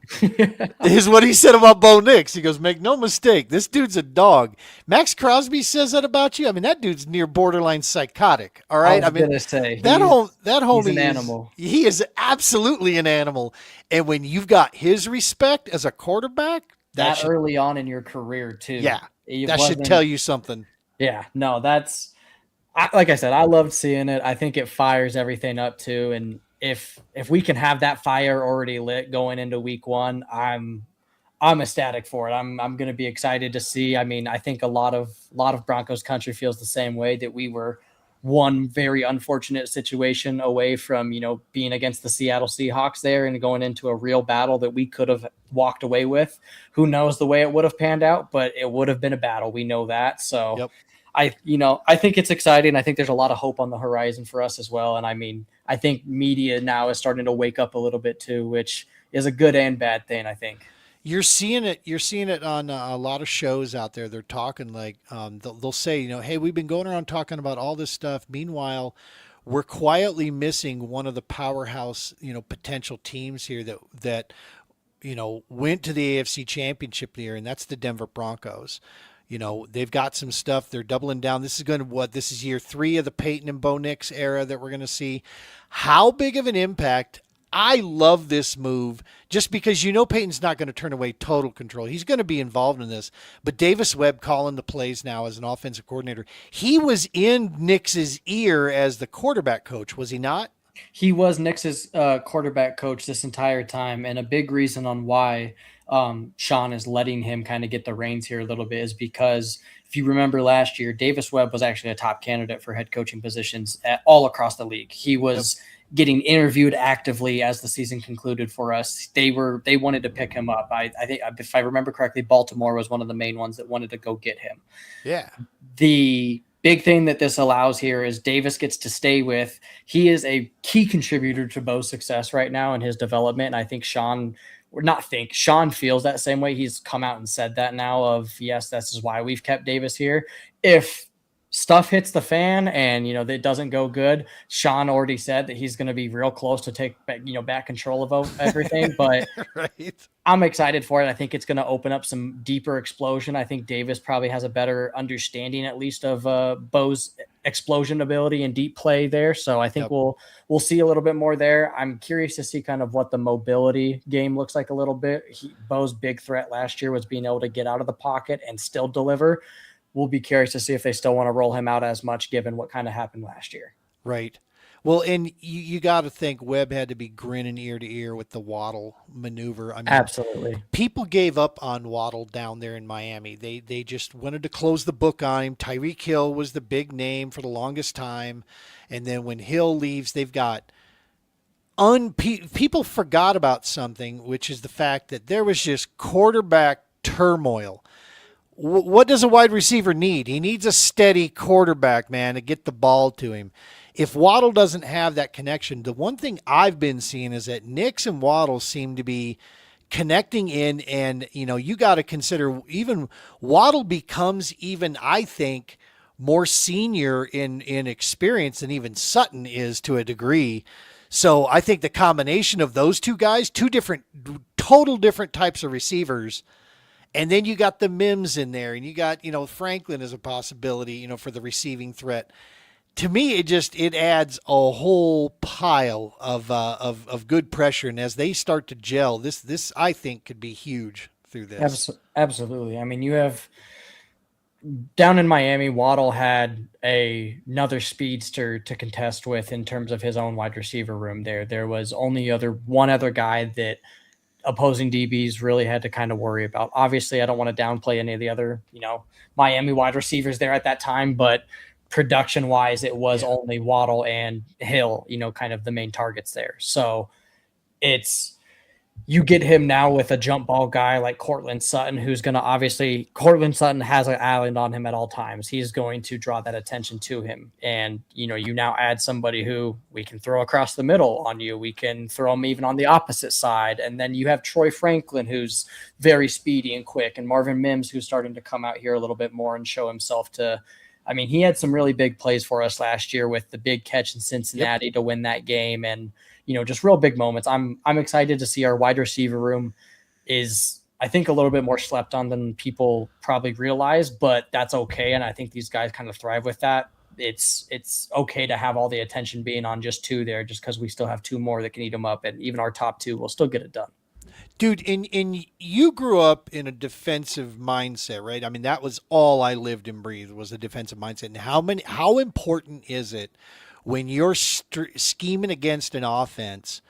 Is what he said about Bo Nix. He goes, make no mistake, this dude's a dog. Max Crosby says that about you. I mean, that dude's near borderline psychotic. All right. I was gonna say that homie, he's an animal. He is absolutely an animal. And when you've got his respect as a quarterback, that early on in your career too. Yeah, that should tell you something. Yeah, no, like I said, I loved seeing it. I think it fires everything up too. And if we can have that fire already lit going into week 1, I'm ecstatic for it. I'm going to be excited to see. I mean, I think a lot of Broncos country feels the same way, that we were one very unfortunate situation away from, being against the Seattle Seahawks there and going into a real battle that we could have walked away with. Who knows the way it would have panned out, but it would have been a battle. We know that. So yep. I think it's exciting. I think there's a lot of hope on the horizon for us as well. And I mean, I think media now is starting to wake up a little bit too, which is a good and bad thing, I think. You're seeing it on a lot of shows out there. They're talking like, they'll say, hey, we've been going around talking about all this stuff. Meanwhile, we're quietly missing one of the powerhouse, potential teams here that went to the AFC Championship year, and that's the Denver Broncos. They've got some stuff. They're doubling down. This is year 3 of the Peyton and Bo Nix era that we're going to see. How big of an impact? I love this move just because Peyton's not going to turn away total control. He's going to be involved in this. But Davis Webb calling the plays now as an offensive coordinator. He was in Nix's ear as the quarterback coach, was he not? He was Nix's quarterback coach this entire time. And a big reason on why Sean is letting him kind of get the reins here a little bit is because if you remember last year, Davis Webb was actually a top candidate for head coaching positions all across the league. He was getting interviewed actively as the season concluded for us. They wanted to pick him up. I think, if I remember correctly, Baltimore was one of the main ones that wanted to go get him. Yeah. The big thing that this allows here is Davis gets to stay with. He is a key contributor to Bo's success right now in his development. And I think Sean feels that same way. He's come out and said that now of, yes, this is why we've kept Davis here. If stuff hits the fan and, it doesn't go good, Sean already said that he's going to be real close to take back control of everything. But right. I'm excited for it. I think it's going to open up some deeper explosion. I think Davis probably has a better understanding, at least, of Bo's explosion ability and deep play there. So I think we'll see a little bit more there. I'm curious to see kind of what the mobility game looks like a little bit. Bo's big threat last year was being able to get out of the pocket and still deliver. We'll be curious to see if they still want to roll him out as much, given what kind of happened last year. Right. Well, and you got to think Webb had to be grinning ear to ear with the Waddle maneuver. I mean, absolutely. People gave up on Waddle down there in Miami. They just wanted to close the book on him. Tyreek Hill was the big name for the longest time. And then when Hill leaves, they've got people forgot about something, which is the fact that there was just quarterback turmoil. What does a wide receiver need? He needs a steady quarterback, man, to get the ball to him. If Waddle doesn't have that connection, the one thing I've been seeing is that Nix and Waddle seem to be connecting in, and, you got to consider even Waddle becomes even, I think, more senior in experience than even Sutton is to a degree. So I think the combination of those two guys, total different types of receivers. And then you got the Mims in there, and you got, Franklin as a possibility, for the receiving threat. To me, it adds a whole pile of good pressure. And as they start to gel, this I think could be huge through this. Absolutely. I mean, you have down in Miami, Waddle had another speedster to contest with in terms of his own wide receiver room there. There was only one other guy that opposing DBs really had to kind of worry about. Obviously, I don't want to downplay any of the other, Miami wide receivers there at that time, but production wise, it was only Waddle and Hill, kind of the main targets there. So it's, you get him now with a jump ball guy like Cortland Sutton, who's going to obviously, Cortland Sutton has an island on him at all times. He's going to draw that attention to him. And, you now add somebody who we can throw across the middle on you. We can throw him even on the opposite side. And then you have Troy Franklin, who's very speedy and quick, and Marvin Mims, who's starting to come out here a little bit more and show himself to, he had some really big plays for us last year with the big catch in Cincinnati to win that game. And, just real big moments. I'm excited to see our wide receiver room is, I think, a little bit more slept on than people probably realize, but that's okay. And I think these guys kind of thrive with that. It's okay to have all the attention being on just two there, just because we still have two more that can eat them up, and even our top two will still get it done. Dude, and you grew up in a defensive mindset, right? That was all I lived and breathed, was a defensive mindset. And how important is it when you're scheming against an offense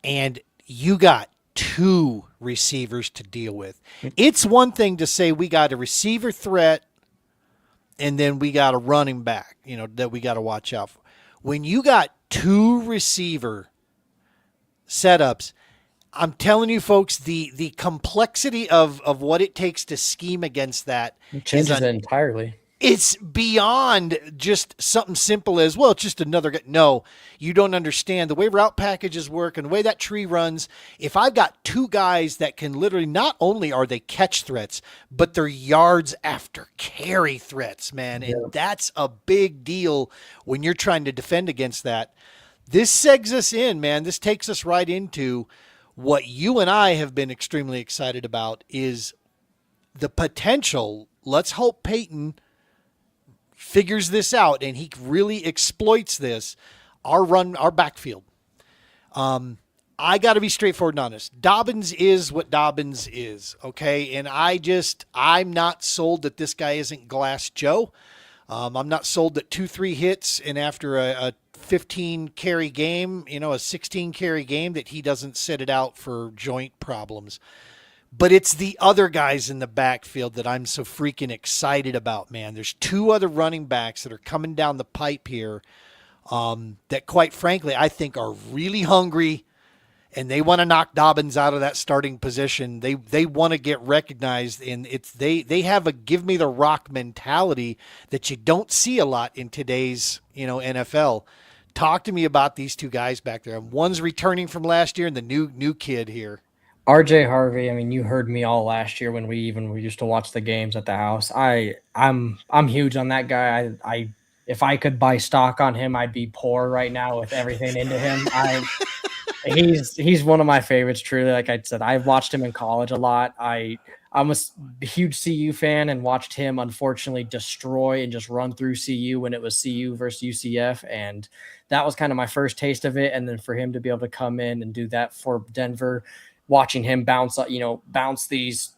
and you got two receivers to deal with? It's one thing to say we got a receiver threat and then we got a running back, that we got to watch out for. When you got two receiver setups, I'm telling you, folks, the complexity of what it takes to scheme against that changes it entirely. It's beyond just something simple as, well, it's just another guy. No, you don't understand the way route packages work and the way that tree runs. If I've got two guys that can literally, not only are they catch threats, but they're yards after carry threats, man. And that's a big deal when you're trying to defend against that. This segs us in, man. This takes us right into what you and I have been extremely excited about, is the potential. Let's hope Peyton figures this out and he really exploits this. Our backfield. I got to be straightforward and honest. Dobbins is what Dobbins is, okay? And I'm not sold that this guy isn't Glass Joe. I'm not sold that 2-3 hits and after a 15 carry game, a 16 carry game, that he doesn't sit it out for joint problems. But it's the other guys in the backfield that I'm so freaking excited about, man. There's two other running backs that are coming down the pipe here that, quite frankly, I think are really hungry, and they want to knock Dobbins out of that starting position. They want to get recognized, and they have a give me the rock mentality that you don't see a lot in today's NFL. Talk to me about these two guys back there. One's returning from last year, and the new kid here. RJ Harvey, you heard me all last year when we used to watch the games at the house. I'm huge on that guy. I if I could buy stock on him, I'd be poor right now with everything into him. He's one of my favorites, truly. Like I said, I've watched him in college a lot. I'm a huge CU fan and watched him unfortunately destroy and just run through CU when it was CU versus UCF. And that was kind of my first taste of it. And then for him to be able to come in and do that for Denver, watching him bounce these,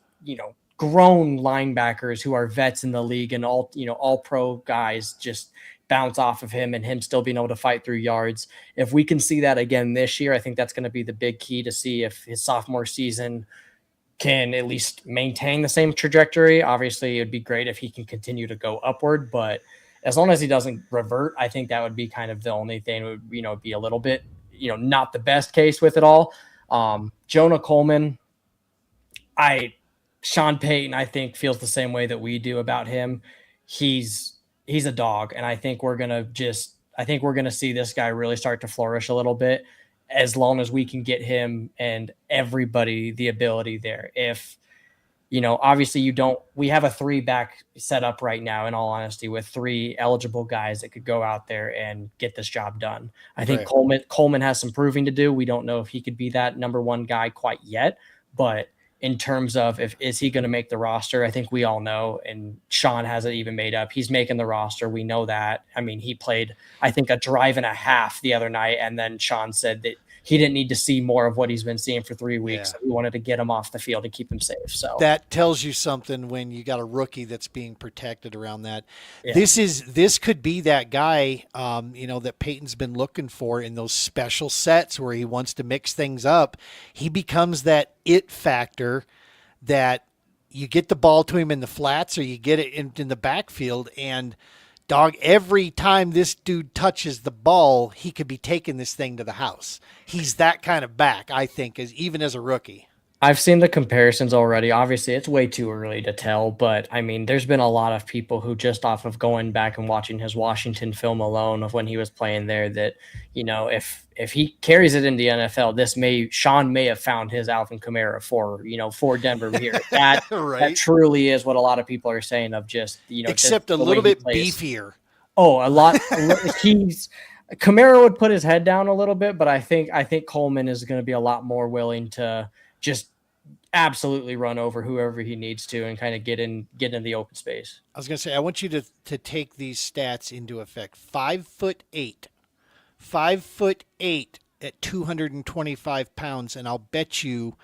grown linebackers who are vets in the league and all pro guys just bounce off of him, and him still being able to fight through yards. If we can see that again this year, I think that's going to be the big key to see if his sophomore season can at least maintain the same trajectory. Obviously, it'd be great if he can continue to go upward, but as long as he doesn't revert, I think that would be kind of the only thing. It would, be a little bit, not the best case with it all. Jonah Coleman, Sean Payton, I think, feels the same way that we do about him. He's a dog, and I think we're gonna see this guy really start to flourish a little bit as long as we can get him and everybody the ability there. If obviously we have a 3-back set up right now, in all honesty, with 3 eligible guys that could go out there and get this job done. I think Coleman has some proving to do. We don't know if he could be that number 1 guy quite yet, but in terms of is he going to make the roster, I think we all know, and Sean hasn't even made up. He's making the roster. We know that. He played, I think, a drive and a half the other night, and then Sean said that he didn't need to see more of what he's been seeing for 3 weeks. Yeah. We wanted to get him off the field and keep him safe. So That tells you something when you got a rookie that's being protected around that. yeah. This could be that guy, that Peyton's been looking for in those special sets where he wants to mix things up. He becomes that it factor that you get the ball to him in the flats or you get it in the backfield, and dog, every time this dude touches the ball, he could be taking this thing to the house. He's that kind of back, I think, even as a rookie. I've seen the comparisons already. Obviously, it's way too early to tell, but I mean, there's been a lot of people who just off of going back and watching his Washington film alone of when he was playing there that, if he carries it in the NFL, Sean may have found his Alvin Kamara for Denver here. That Right. that truly is what a lot of people are saying of just, Except just a the way little he bit plays. beefier. Oh, a lot. Kamara would put his head down a little bit, but I think Coleman is going to be a lot more willing to just absolutely run over whoever he needs to and kind of get in the open space. I was going to say, I want you to take these stats into effect. 5'8", 5'8" at 225 pounds, and I'll bet you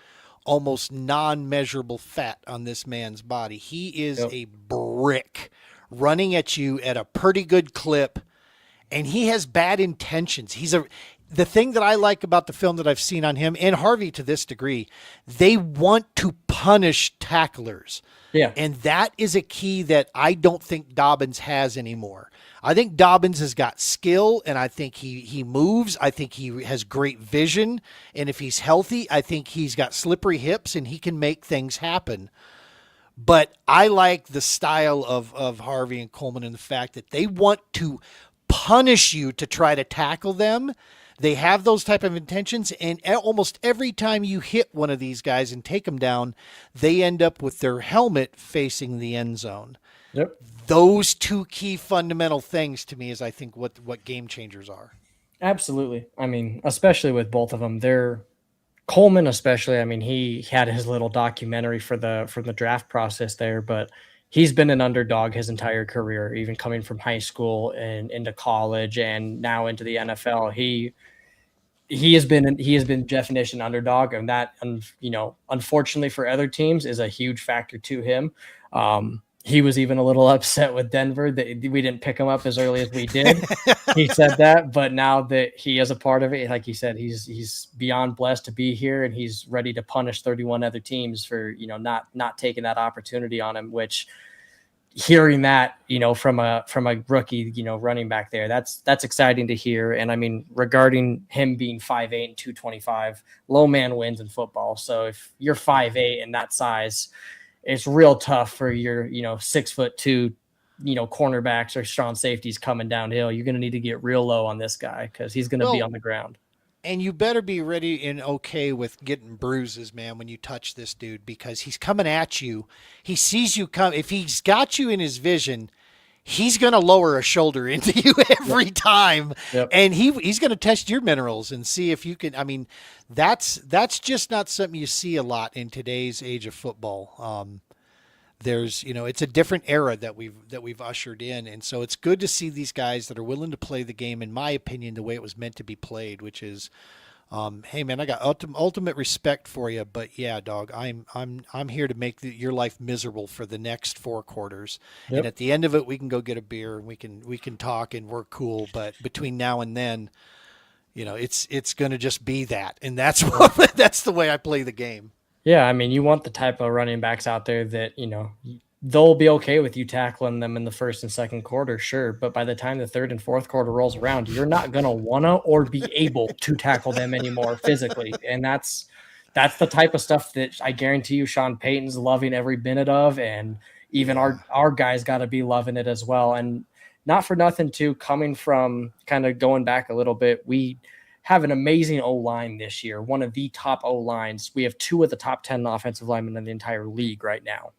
almost non-measurable fat on this man's body. He is a brick running at you at a pretty good clip, and he has bad intentions. The thing that I like about the film that I've seen on him and Harvey to this degree, they want to punish tacklers. Yeah. And that is a key that I don't think Dobbins has anymore. I think Dobbins has got skill, and I think he moves. I think he has great vision. And if he's healthy, I think he's got slippery hips and he can make things happen. But I like the style of Harvey and Coleman and the fact that they want to punish you to try to tackle them. They have those type of intentions, and almost every time you hit one of these guys and take them down, they end up with their helmet facing the end zone. Yep. Those two key fundamental things to me is, I think, what game changers are. Absolutely. I mean, especially with both of them, Coleman especially. I mean, he had his little documentary from the draft process there, but he's been an underdog his entire career, even coming from high school and into college and now into the NFL. He has been definition underdog, and that, unfortunately for other teams, is a huge factor to him. He was even a little upset with Denver that we didn't pick him up as early as we did. He said that, but now that he is a part of it, like he said, he's beyond blessed to be here, and he's ready to punish 31 other teams for, not taking that opportunity on him, which, hearing that, from a rookie, running back there, that's exciting to hear. And I mean, regarding him being 5'8" and 225, low man wins in football. So if you're 5'8" and that size, it's real tough for your, 6'2", cornerbacks or strong safeties coming downhill. You're going to need to get real low on this guy because he's going to be on the ground. And you better be ready and okay with getting bruises, man, when you touch this dude, because he's coming at you. He sees you come. If he's got you in his vision, he's going to lower a shoulder into you every time. Yep. And he's going to test your minerals and see if you can. I mean, that's just not something you see a lot in today's age of football. There's, it's a different era that we've ushered in. And so it's good to see these guys that are willing to play the game, in my opinion, the way it was meant to be played, which is, hey man, I got ultimate respect for you, but yeah, dog, I'm here to make your life miserable for the next 4 quarters. Yep. And at the end of it, we can go get a beer and we can talk and we're cool. But between now and then, it's going to just be that. And that's the way I play the game. Yeah, I mean, you want the type of running backs out there that, they'll be okay with you tackling them in the first and second quarter, sure. But by the time the third and fourth quarter rolls around, you're not going to want to or be able to tackle them anymore physically. And that's the type of stuff that I guarantee you Sean Payton's loving every minute of, and even our guys got to be loving it as well. And not for nothing, too, coming from kind of going back a little bit, we have an amazing O-line this year, one of the top O-lines. We have 2 of the top 10 offensive linemen in the entire league right now,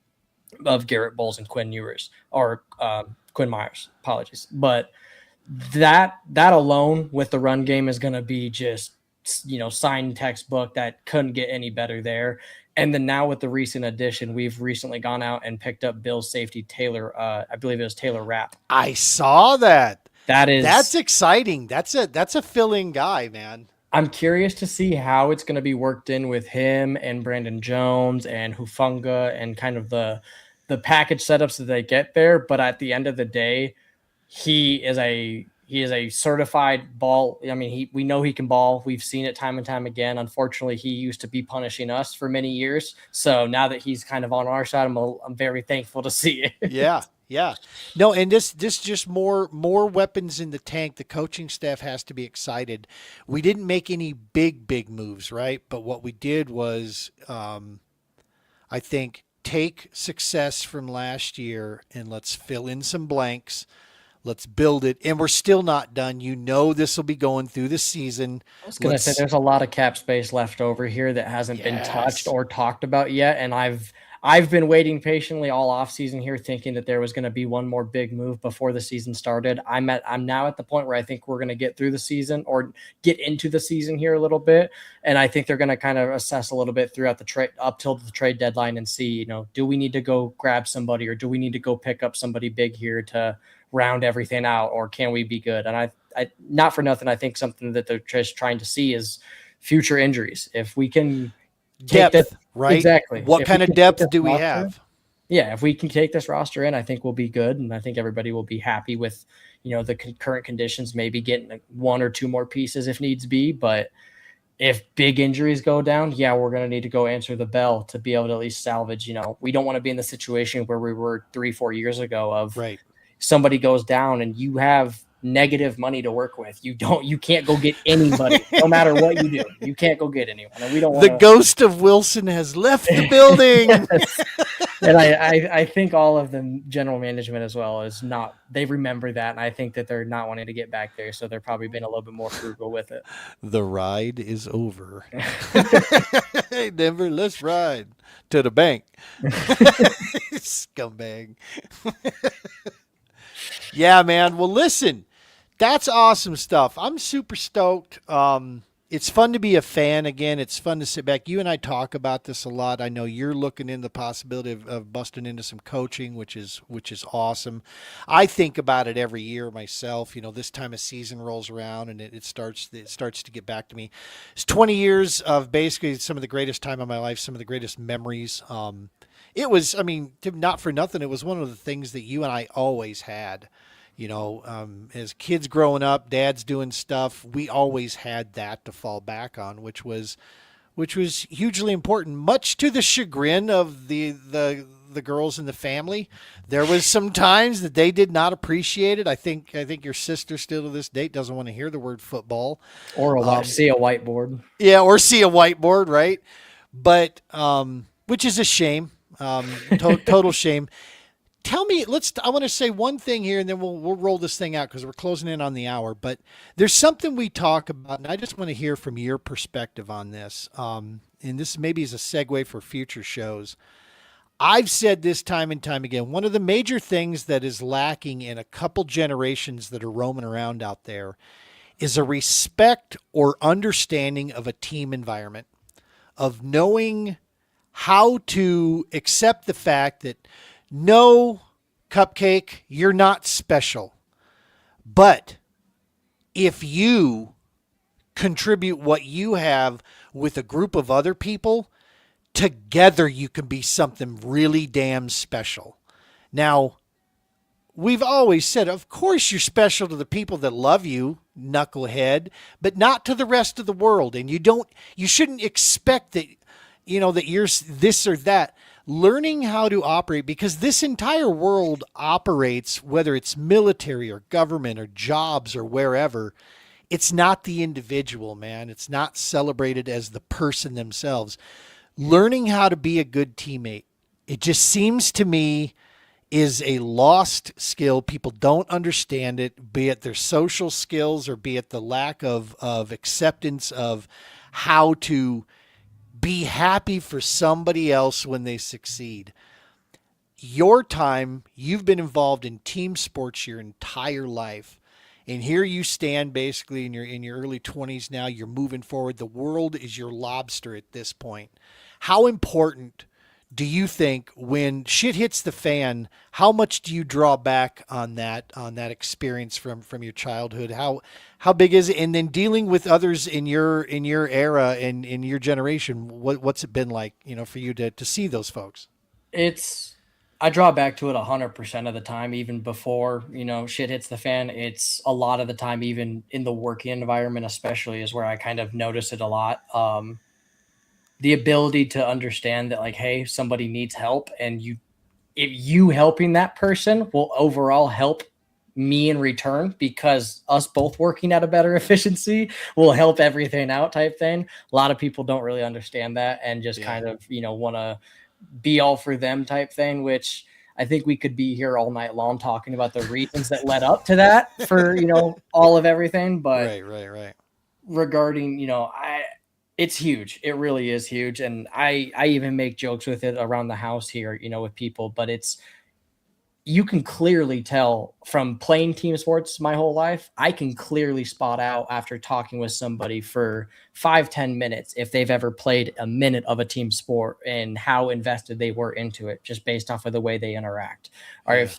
of Garrett Bowles and Quinn Myers. Apologies. But that alone with the run game is going to be just, signed textbook. That couldn't get any better there. And then now with the recent addition, we've recently gone out and picked up Bill's safety, Taylor. I believe it was Taylor Rapp. I saw that. That's exciting. That's a fill-in guy, man. I'm curious to see how it's going to be worked in with him and Brandon Jones and Hufunga and kind of the package setups that they get there. But at the end of the day, he is a certified ball. I mean, we know he can ball. We've seen it time and time again. Unfortunately, he used to be punishing us for many years. So now that he's kind of on our side, I'm very thankful to see it. Yeah. Yeah. No, and this just more weapons in the tank. The coaching staff has to be excited. We didn't make any big moves, right? But what we did was I think take success from last year and let's fill in some blanks. Let's build it. And we're still not done. You know this will be going through the season. I was going to say there's a lot of cap space left over here that hasn't been touched or talked about yet, and I've been waiting patiently all offseason here thinking that there was going to be one more big move before the season started. I'm now at the point where I think we're going to get through the season or get into the season here a little bit, and I think they're going to kind of assess a little bit throughout the trade up till the trade deadline and see, do we need to go grab somebody or do we need to go pick up somebody big here to round everything out, or can we be good? And I not for nothing, I think something that they're just trying to see is future injuries. If we can depth, right? Exactly. What kind of depth do we have? Yeah, if we can take this roster in, I think we'll be good, and I think everybody will be happy with, the current conditions. Maybe getting one or two more pieces if needs be, but if big injuries go down, yeah, we're going to need to go answer the bell to be able to at least salvage. We don't want to be in the situation where we were 3-4 years ago of right. Somebody goes down and you have negative money to work with. You can't go get anybody, no matter what you do. You can't go get anyone. And we don't The ghost of Wilson has left the building. Yes. And I think all of the general management as well is not, they remember that. And I think that they're not wanting to get back there. So they're probably been a little bit more frugal with it. The ride is over. Hey, Denver, let's ride to the bank. Scumbag. Yeah, man. Well, listen, that's awesome stuff. I'm super stoked. It's fun to be a fan again. It's fun to sit back. You and I talk about this a lot. I know you're looking into the possibility of busting into some coaching, which is awesome. I think about it every year myself. This time of season rolls around and it starts to get back to me. It's 20 years of basically some of the greatest time of my life, some of the greatest memories. It was, not for nothing, it was one of the things that you and I always had. As kids growing up, dad's doing stuff, we always had that to fall back on, which was hugely important, much to the chagrin of the girls in the family. There was some times that they did not appreciate it. I think your sister still to this date doesn't want to hear the word football or see a whiteboard. Yeah, or see a whiteboard, right? But which is a shame. Total shame. Tell me, I want to say one thing here and then we'll roll this thing out because we're closing in on the hour, but there's something we talk about and I just want to hear from your perspective on this. And this maybe is a segue for future shows. I've said this time and time again, one of the major things that is lacking in a couple generations that are roaming around out there is a respect or understanding of a team environment, of knowing how to accept the fact that no, Cupcake, you're not special. But if you contribute what you have with a group of other people, together you can be something really damn special. Now, we've always said, of course you're special to the people that love you, knucklehead, but not to the rest of the world. And you shouldn't expect that, that you're this or that. Learning how to operate, because this entire world operates, whether it's military or government or jobs or wherever, it's not the individual, man. It's not celebrated as the person themselves. Learning how to be a good teammate, it just seems to me is a lost skill. People don't understand it, be it their social skills or be it the lack of acceptance of how to be happy for somebody else when they succeed. Your time, you've been involved in team sports your entire life. And here you stand basically in your early 20s now, you're moving forward. The world is your lobster at this point. How important do you think when shit hits the fan, how much do you draw back on that experience from your childhood? How big is it? And then dealing with others in your era and in your generation, what's it been like, for you to see those folks? It's I draw back to it 100% of the time, even before, shit hits the fan. It's a lot of the time, even in the working environment, especially, is where I kind of notice it a lot. The ability to understand that, like, hey, somebody needs help, and if you helping that person will overall help me in return, because us both working at a better efficiency will help everything out, type thing. A lot of people don't really understand that and just Yeah. kind of, want to be all for them type thing, which I think we could be here all night long talking about the reasons that led up to that for, all of everything. But Right. regarding, it's huge. It really is huge. And I even make jokes with it around the house here, with people, but you can clearly tell from playing team sports my whole life. I can clearly spot out after talking with somebody for 5-10 minutes if they've ever played a minute of a team sport and how invested they were into it, just based off of the way they interact. Or Yeah. if,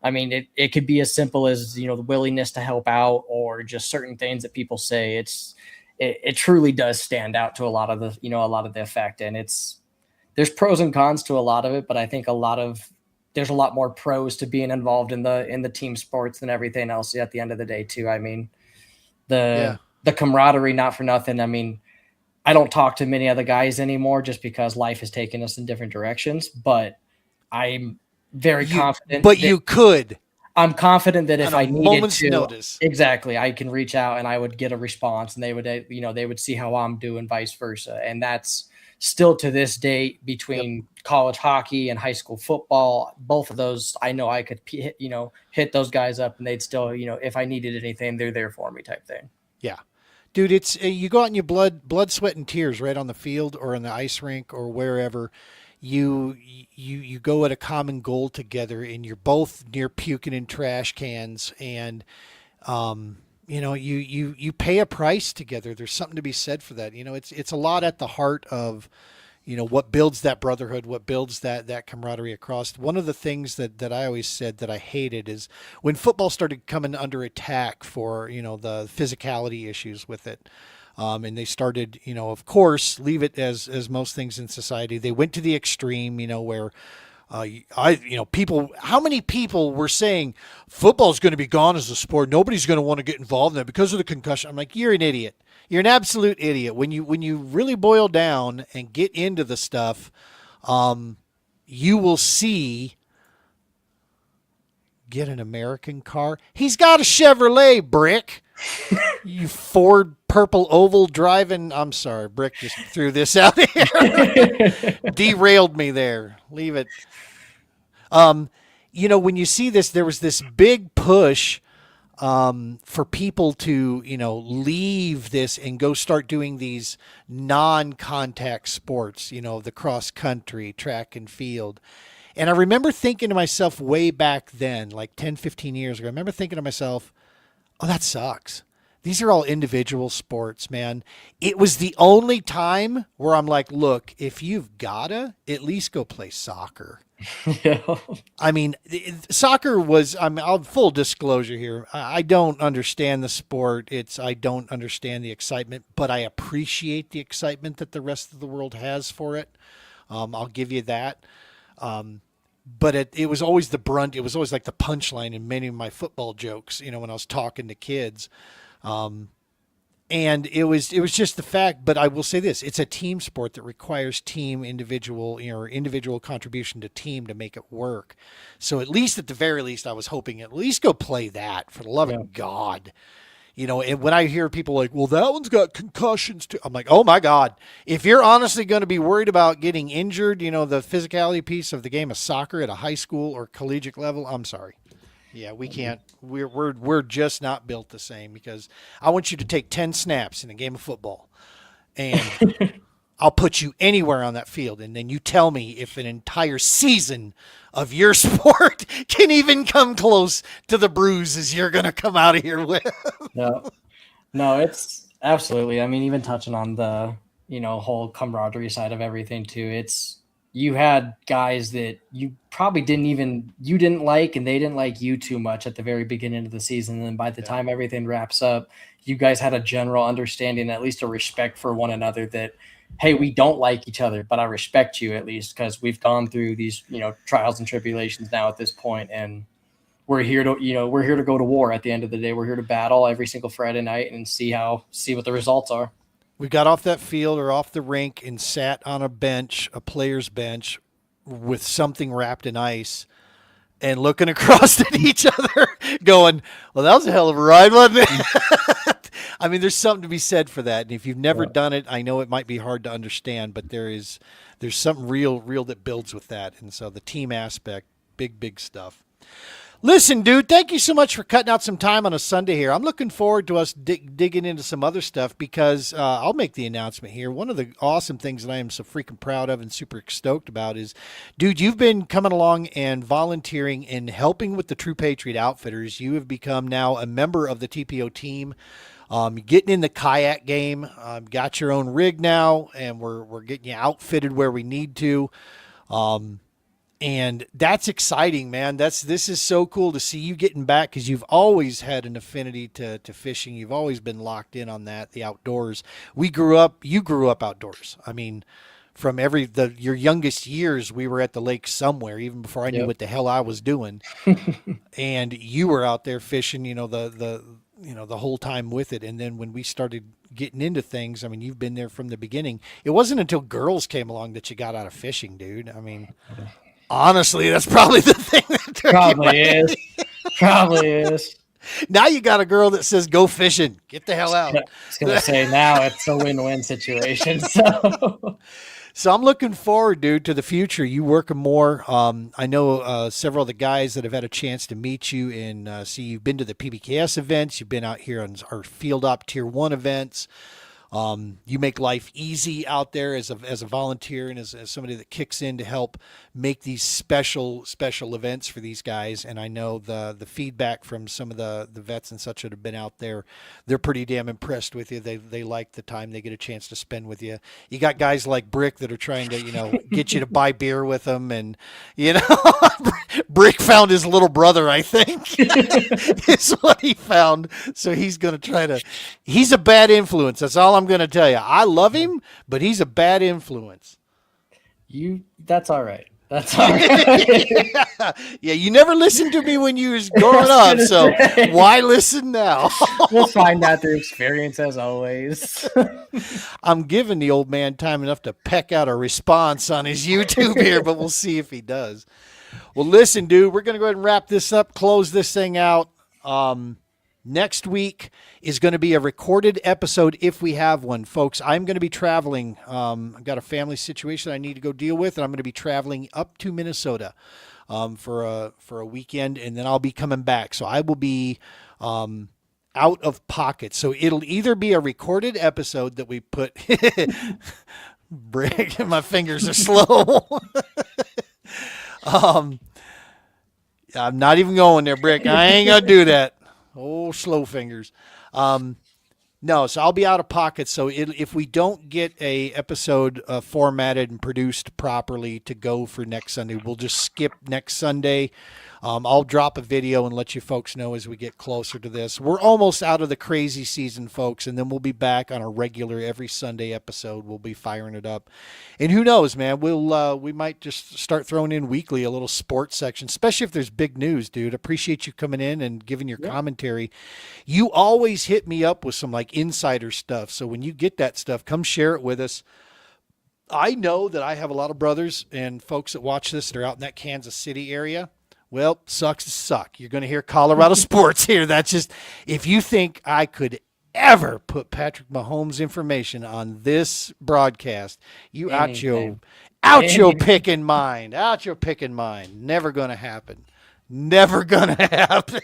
I mean, it could be as simple as, the willingness to help out, or just certain things that people say. It truly does stand out to a lot of a lot of the effect. And there's pros and cons to a lot of it, but I think there's a lot more pros to being involved in the team sports than everything else at the end of the day too. I mean, Yeah. the camaraderie, not for nothing. I mean, I don't talk to many other guys anymore just because life has taken us in different directions, but I'm very confident But that you could on if a I needed moment's to, notice. exactly, I can reach out and I would get a response, and they would see how I'm doing, vice versa. And that's still to this day Yep. between college hockey and high school football. Both of those, I know I could hit those guys up, and they'd still, if I needed anything, they're there for me, type thing. Yeah. Dude, it's you go out in your blood, sweat, and tears right on the field or in the ice rink or wherever. You go at a common goal together, and you're both near puking in trash cans, and you pay a price together. There's something to be said for that. It's a lot at the heart of what builds that brotherhood, what builds that camaraderie across. One of the things that I always said that I hated is when football started coming under attack for the physicality issues with it. And they started, of course, leave it as most things in society. They went to the extreme, where people, how many people were saying football's going to be gone as a sport? Nobody's going to want to get involved in it because of the concussion. I'm like, you're an idiot. You're an absolute idiot. When you really boil down and get into the stuff, you will see. Get an American car. He's got a Chevrolet, Brick. You Ford purple oval driving. I'm sorry, Brick just threw this out here. Derailed me there. Leave it. When you see this, there was this big push for people to, leave this and go start doing these non-contact sports, the cross country, track and field. And I remember thinking to myself way back then, like 10, 15 years ago, I remember thinking to myself, oh, that sucks. These are all individual sports, man. It was the only time where I'm like, look, if you've gotta, at least go play soccer. Yeah. I mean, soccer was. I'll full disclosure here. I don't understand the sport. I don't understand the excitement, but I appreciate the excitement that the rest of the world has for it. I'll give you that. But it was always the brunt. It was always like the punchline in many of my football jokes. When I was talking to kids. And it was just the fact, but I will say this, it's a team sport that requires individual contribution to team to make it work. So at least at the very least, I was hoping at least go play that for the love Yeah. of God. And when I hear people like, well, that one's got concussions too, I'm like, oh my God, if you're honestly going to be worried about getting injured, the physicality piece of the game of soccer at a high school or collegiate level, I'm sorry. Yeah, we can't. We're just not built the same because I want you to take 10 snaps in a game of football, and I'll put you anywhere on that field, and then you tell me if an entire season of your sport can even come close to the bruises you're going to come out of here with. No, no, it's absolutely. I mean, even touching on the, whole camaraderie side of everything too. you had guys that you probably you didn't like, and they didn't like you too much at the very beginning of the season. And by the time everything wraps up, you guys had a general understanding, at least a respect for one another that, hey, we don't like each other, but I respect you at least because we've gone through these, trials and tribulations now at this point, and we're here to go to war at the end of the day. We're here to battle every single Friday night and see what the results are. We got off that field or off the rink and sat on a bench, a player's bench, with something wrapped in ice and looking across at each other going, well, that was a hell of a ride, wasn't it? I mean, there's something to be said for that. And if you've never done it, I know it might be hard to understand, but there's something real that builds with that. And so the team aspect, big stuff. Listen, dude, thank you so much for cutting out some time on a Sunday here. I'm looking forward to us digging into some other stuff because I'll make the announcement here. One of the awesome things that I am so freaking proud of and super stoked about is, dude, you've been coming along and volunteering and helping with the True Patriot Outfitters. You have become now a member of the TPO team. Getting in the kayak game, got your own rig now, and we're getting you outfitted where we need to. And that's exciting, man. This is so cool to see you getting back because you've always had an affinity to fishing. You've always been locked in on that, the outdoors. You grew up outdoors. I mean, from your youngest years, we were at the lake somewhere, even before I knew what the hell I was doing. And you were out there fishing, the whole time with it. And then when we started getting into things, I mean, you've been there from the beginning. It wasn't until girls came along that you got out of fishing, dude. I mean, honestly, that's probably the thing that probably is. Now you got a girl that says, go fishing. Get the hell out. I was going to say, now it's a win-win situation. So I'm looking forward, dude, to the future. You working more. I know several of the guys that have had a chance to meet you and see you've been to the PBKS events. You've been out here on our Field Op Tier 1 events. You make life easy out there as a volunteer and as somebody that kicks in to help make these special events for these guys. And I know the feedback from some of the vets and such that have been out there, they're pretty damn impressed with you. They like the time they get a chance to spend with you. You got guys like Brick that are trying to, get you to buy beer with them. And, Brick found his little brother, I think, is what he found. So he's going to he's a bad influence. That's all I'm going to tell you. I love him, but he's a bad influence. That's all right. That's all right. Yeah, you never listened to me when you was growing up, so why listen now? We'll find out through experience as always. I'm giving the old man time enough to peck out a response on his YouTube here, but we'll see if he does. Well, listen, dude, we're going to go ahead and wrap this up, close this thing out. Next week is going to be a recorded episode if we have one, folks. I'm going to be traveling. I've got a family situation I need to go deal with, and I'm going to be traveling up to Minnesota for a weekend, and then I'll be coming back. So I will be out of pocket. So it'll either be a recorded episode that we put Brick, my fingers are slow. I'm not even going there, Brick. I ain't going to do that. Oh, slow fingers. No, so I'll be out of pocket. So if we don't get a episode formatted and produced properly to go for next Sunday, we'll just skip next Sunday. I'll drop a video and let you folks know as we get closer to this. We're almost out of the crazy season, folks, and then we'll be back on a regular every Sunday episode. We'll be firing it up. And who knows, man, we might just start throwing in weekly a little sports section, especially if there's big news, dude. Appreciate you coming in and giving your commentary. You always hit me up with some like insider stuff. So when you get that stuff, come share it with us. I know that I have a lot of brothers and folks that watch this that are out in that Kansas City area. Well, sucks to suck. You're going to hear Colorado sports here. That's just, if you think I could ever put Patrick Mahomes' information on this broadcast, you out your picking mind. Out your picking mind. Never going to happen. Never going to happen.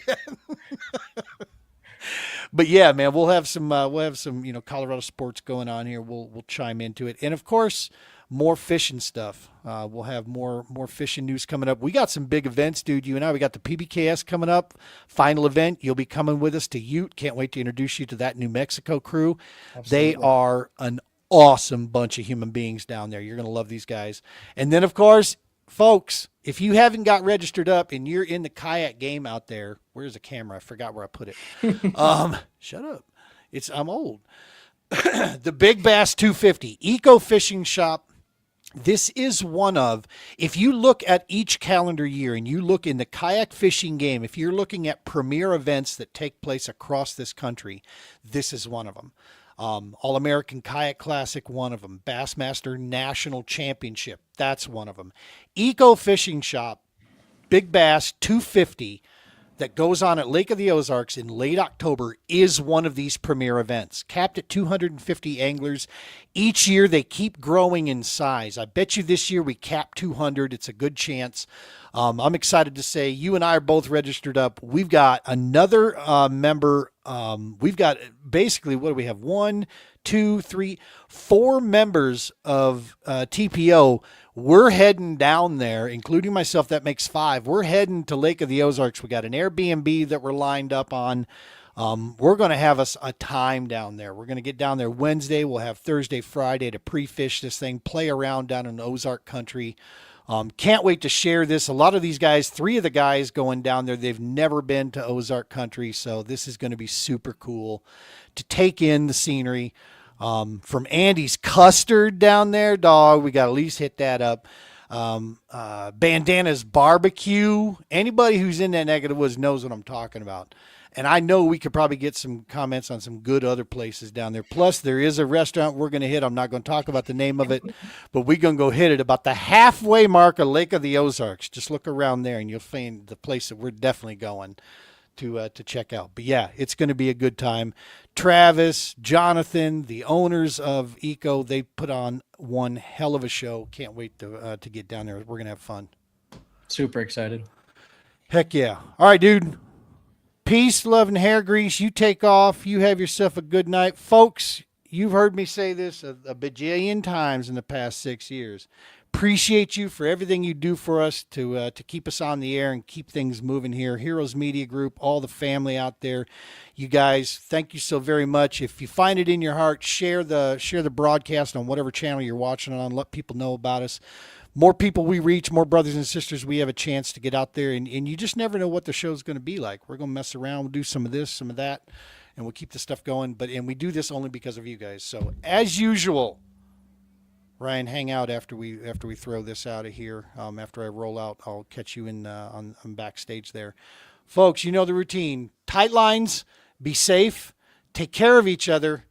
But yeah, man, we'll have some Colorado sports going on here. We'll chime into it. And of course, more fishing stuff. We'll have more fishing news coming up. We got some big events, dude. You and I, we got the PBKS coming up, final event. You'll be coming with us to Ute. Can't wait to introduce you to that New Mexico crew. Absolutely. They are an awesome bunch of human beings down there. You're going to love these guys. And then, of course, folks, if you haven't got registered up and you're in the kayak game out there, where's the camera? I forgot where I put it. Shut up. I'm old. The Big Bass 250 Eco Fishing Shop. This is one of, if you look at each calendar year and you look in the kayak fishing game, if you're looking at premier events that take place across this country, this is one of them. All-American Kayak Classic, one of them. Bassmaster National Championship, that's one of them. Eco Fishing Shop, Big Bass 250, that goes on at Lake of the Ozarks in late October is one of these premier events. Capped at 250 anglers. Each year they keep growing in size. I bet you this year we cap 200. It's a good chance. I'm excited to say you and I are both registered up. We've got another member. We've got basically, what do we have? 1, 2, 3, 4 members of TPO. We're heading down there, including myself. That makes 5. We're heading to Lake of the Ozarks. We got an Airbnb that we're lined up on. We're going to have us a time down there. We're going to get down there Wednesday. We'll have Thursday, Friday to pre-fish this thing, play around down in Ozark country. Can't wait to share this. A lot of these guys, 3 of the guys going down there, they've never been to Ozark country. So this is going to be super cool to take in the scenery. From Andy's Custard down there, dog, we got to at least hit that up. Bandana's Barbecue. Anybody who's in that neck of the woods knows what I'm talking about. And I know we could probably get some comments on some good other places down there. Plus, there is a restaurant we're going to hit. I'm not going to talk about the name of it, but we're going to go hit it about the halfway mark of Lake of the Ozarks. Just look around there, and you'll find the place that we're definitely going to check out. But yeah, it's going to be a good time. Travis, Jonathan, the owners of Eco, they put on one hell of a show. Can't wait to get down there. We're going to have fun. Super excited. Heck yeah. All right, dude. Peace, love, and hair grease. You take off. You have yourself a good night. Folks, you've heard me say this a bajillion times in the past 6 years. Appreciate you for everything you do for us to keep us on the air and keep things moving here. Heroes Media Group, all the family out there. You guys, thank you so very much. If you find it in your heart, share the broadcast on whatever channel you're watching it on. Let people know about us. More people we reach, more brothers and sisters we have a chance to get out there. And you just never know what the show's going to be like. We're going to mess around. We'll do some of this, some of that, and we'll keep the stuff going. And we do this only because of you guys. So as usual, Ryan, hang out after we throw this out of here. After I roll out, I'll catch you on backstage there. Folks, you know the routine. Tight lines, be safe, take care of each other,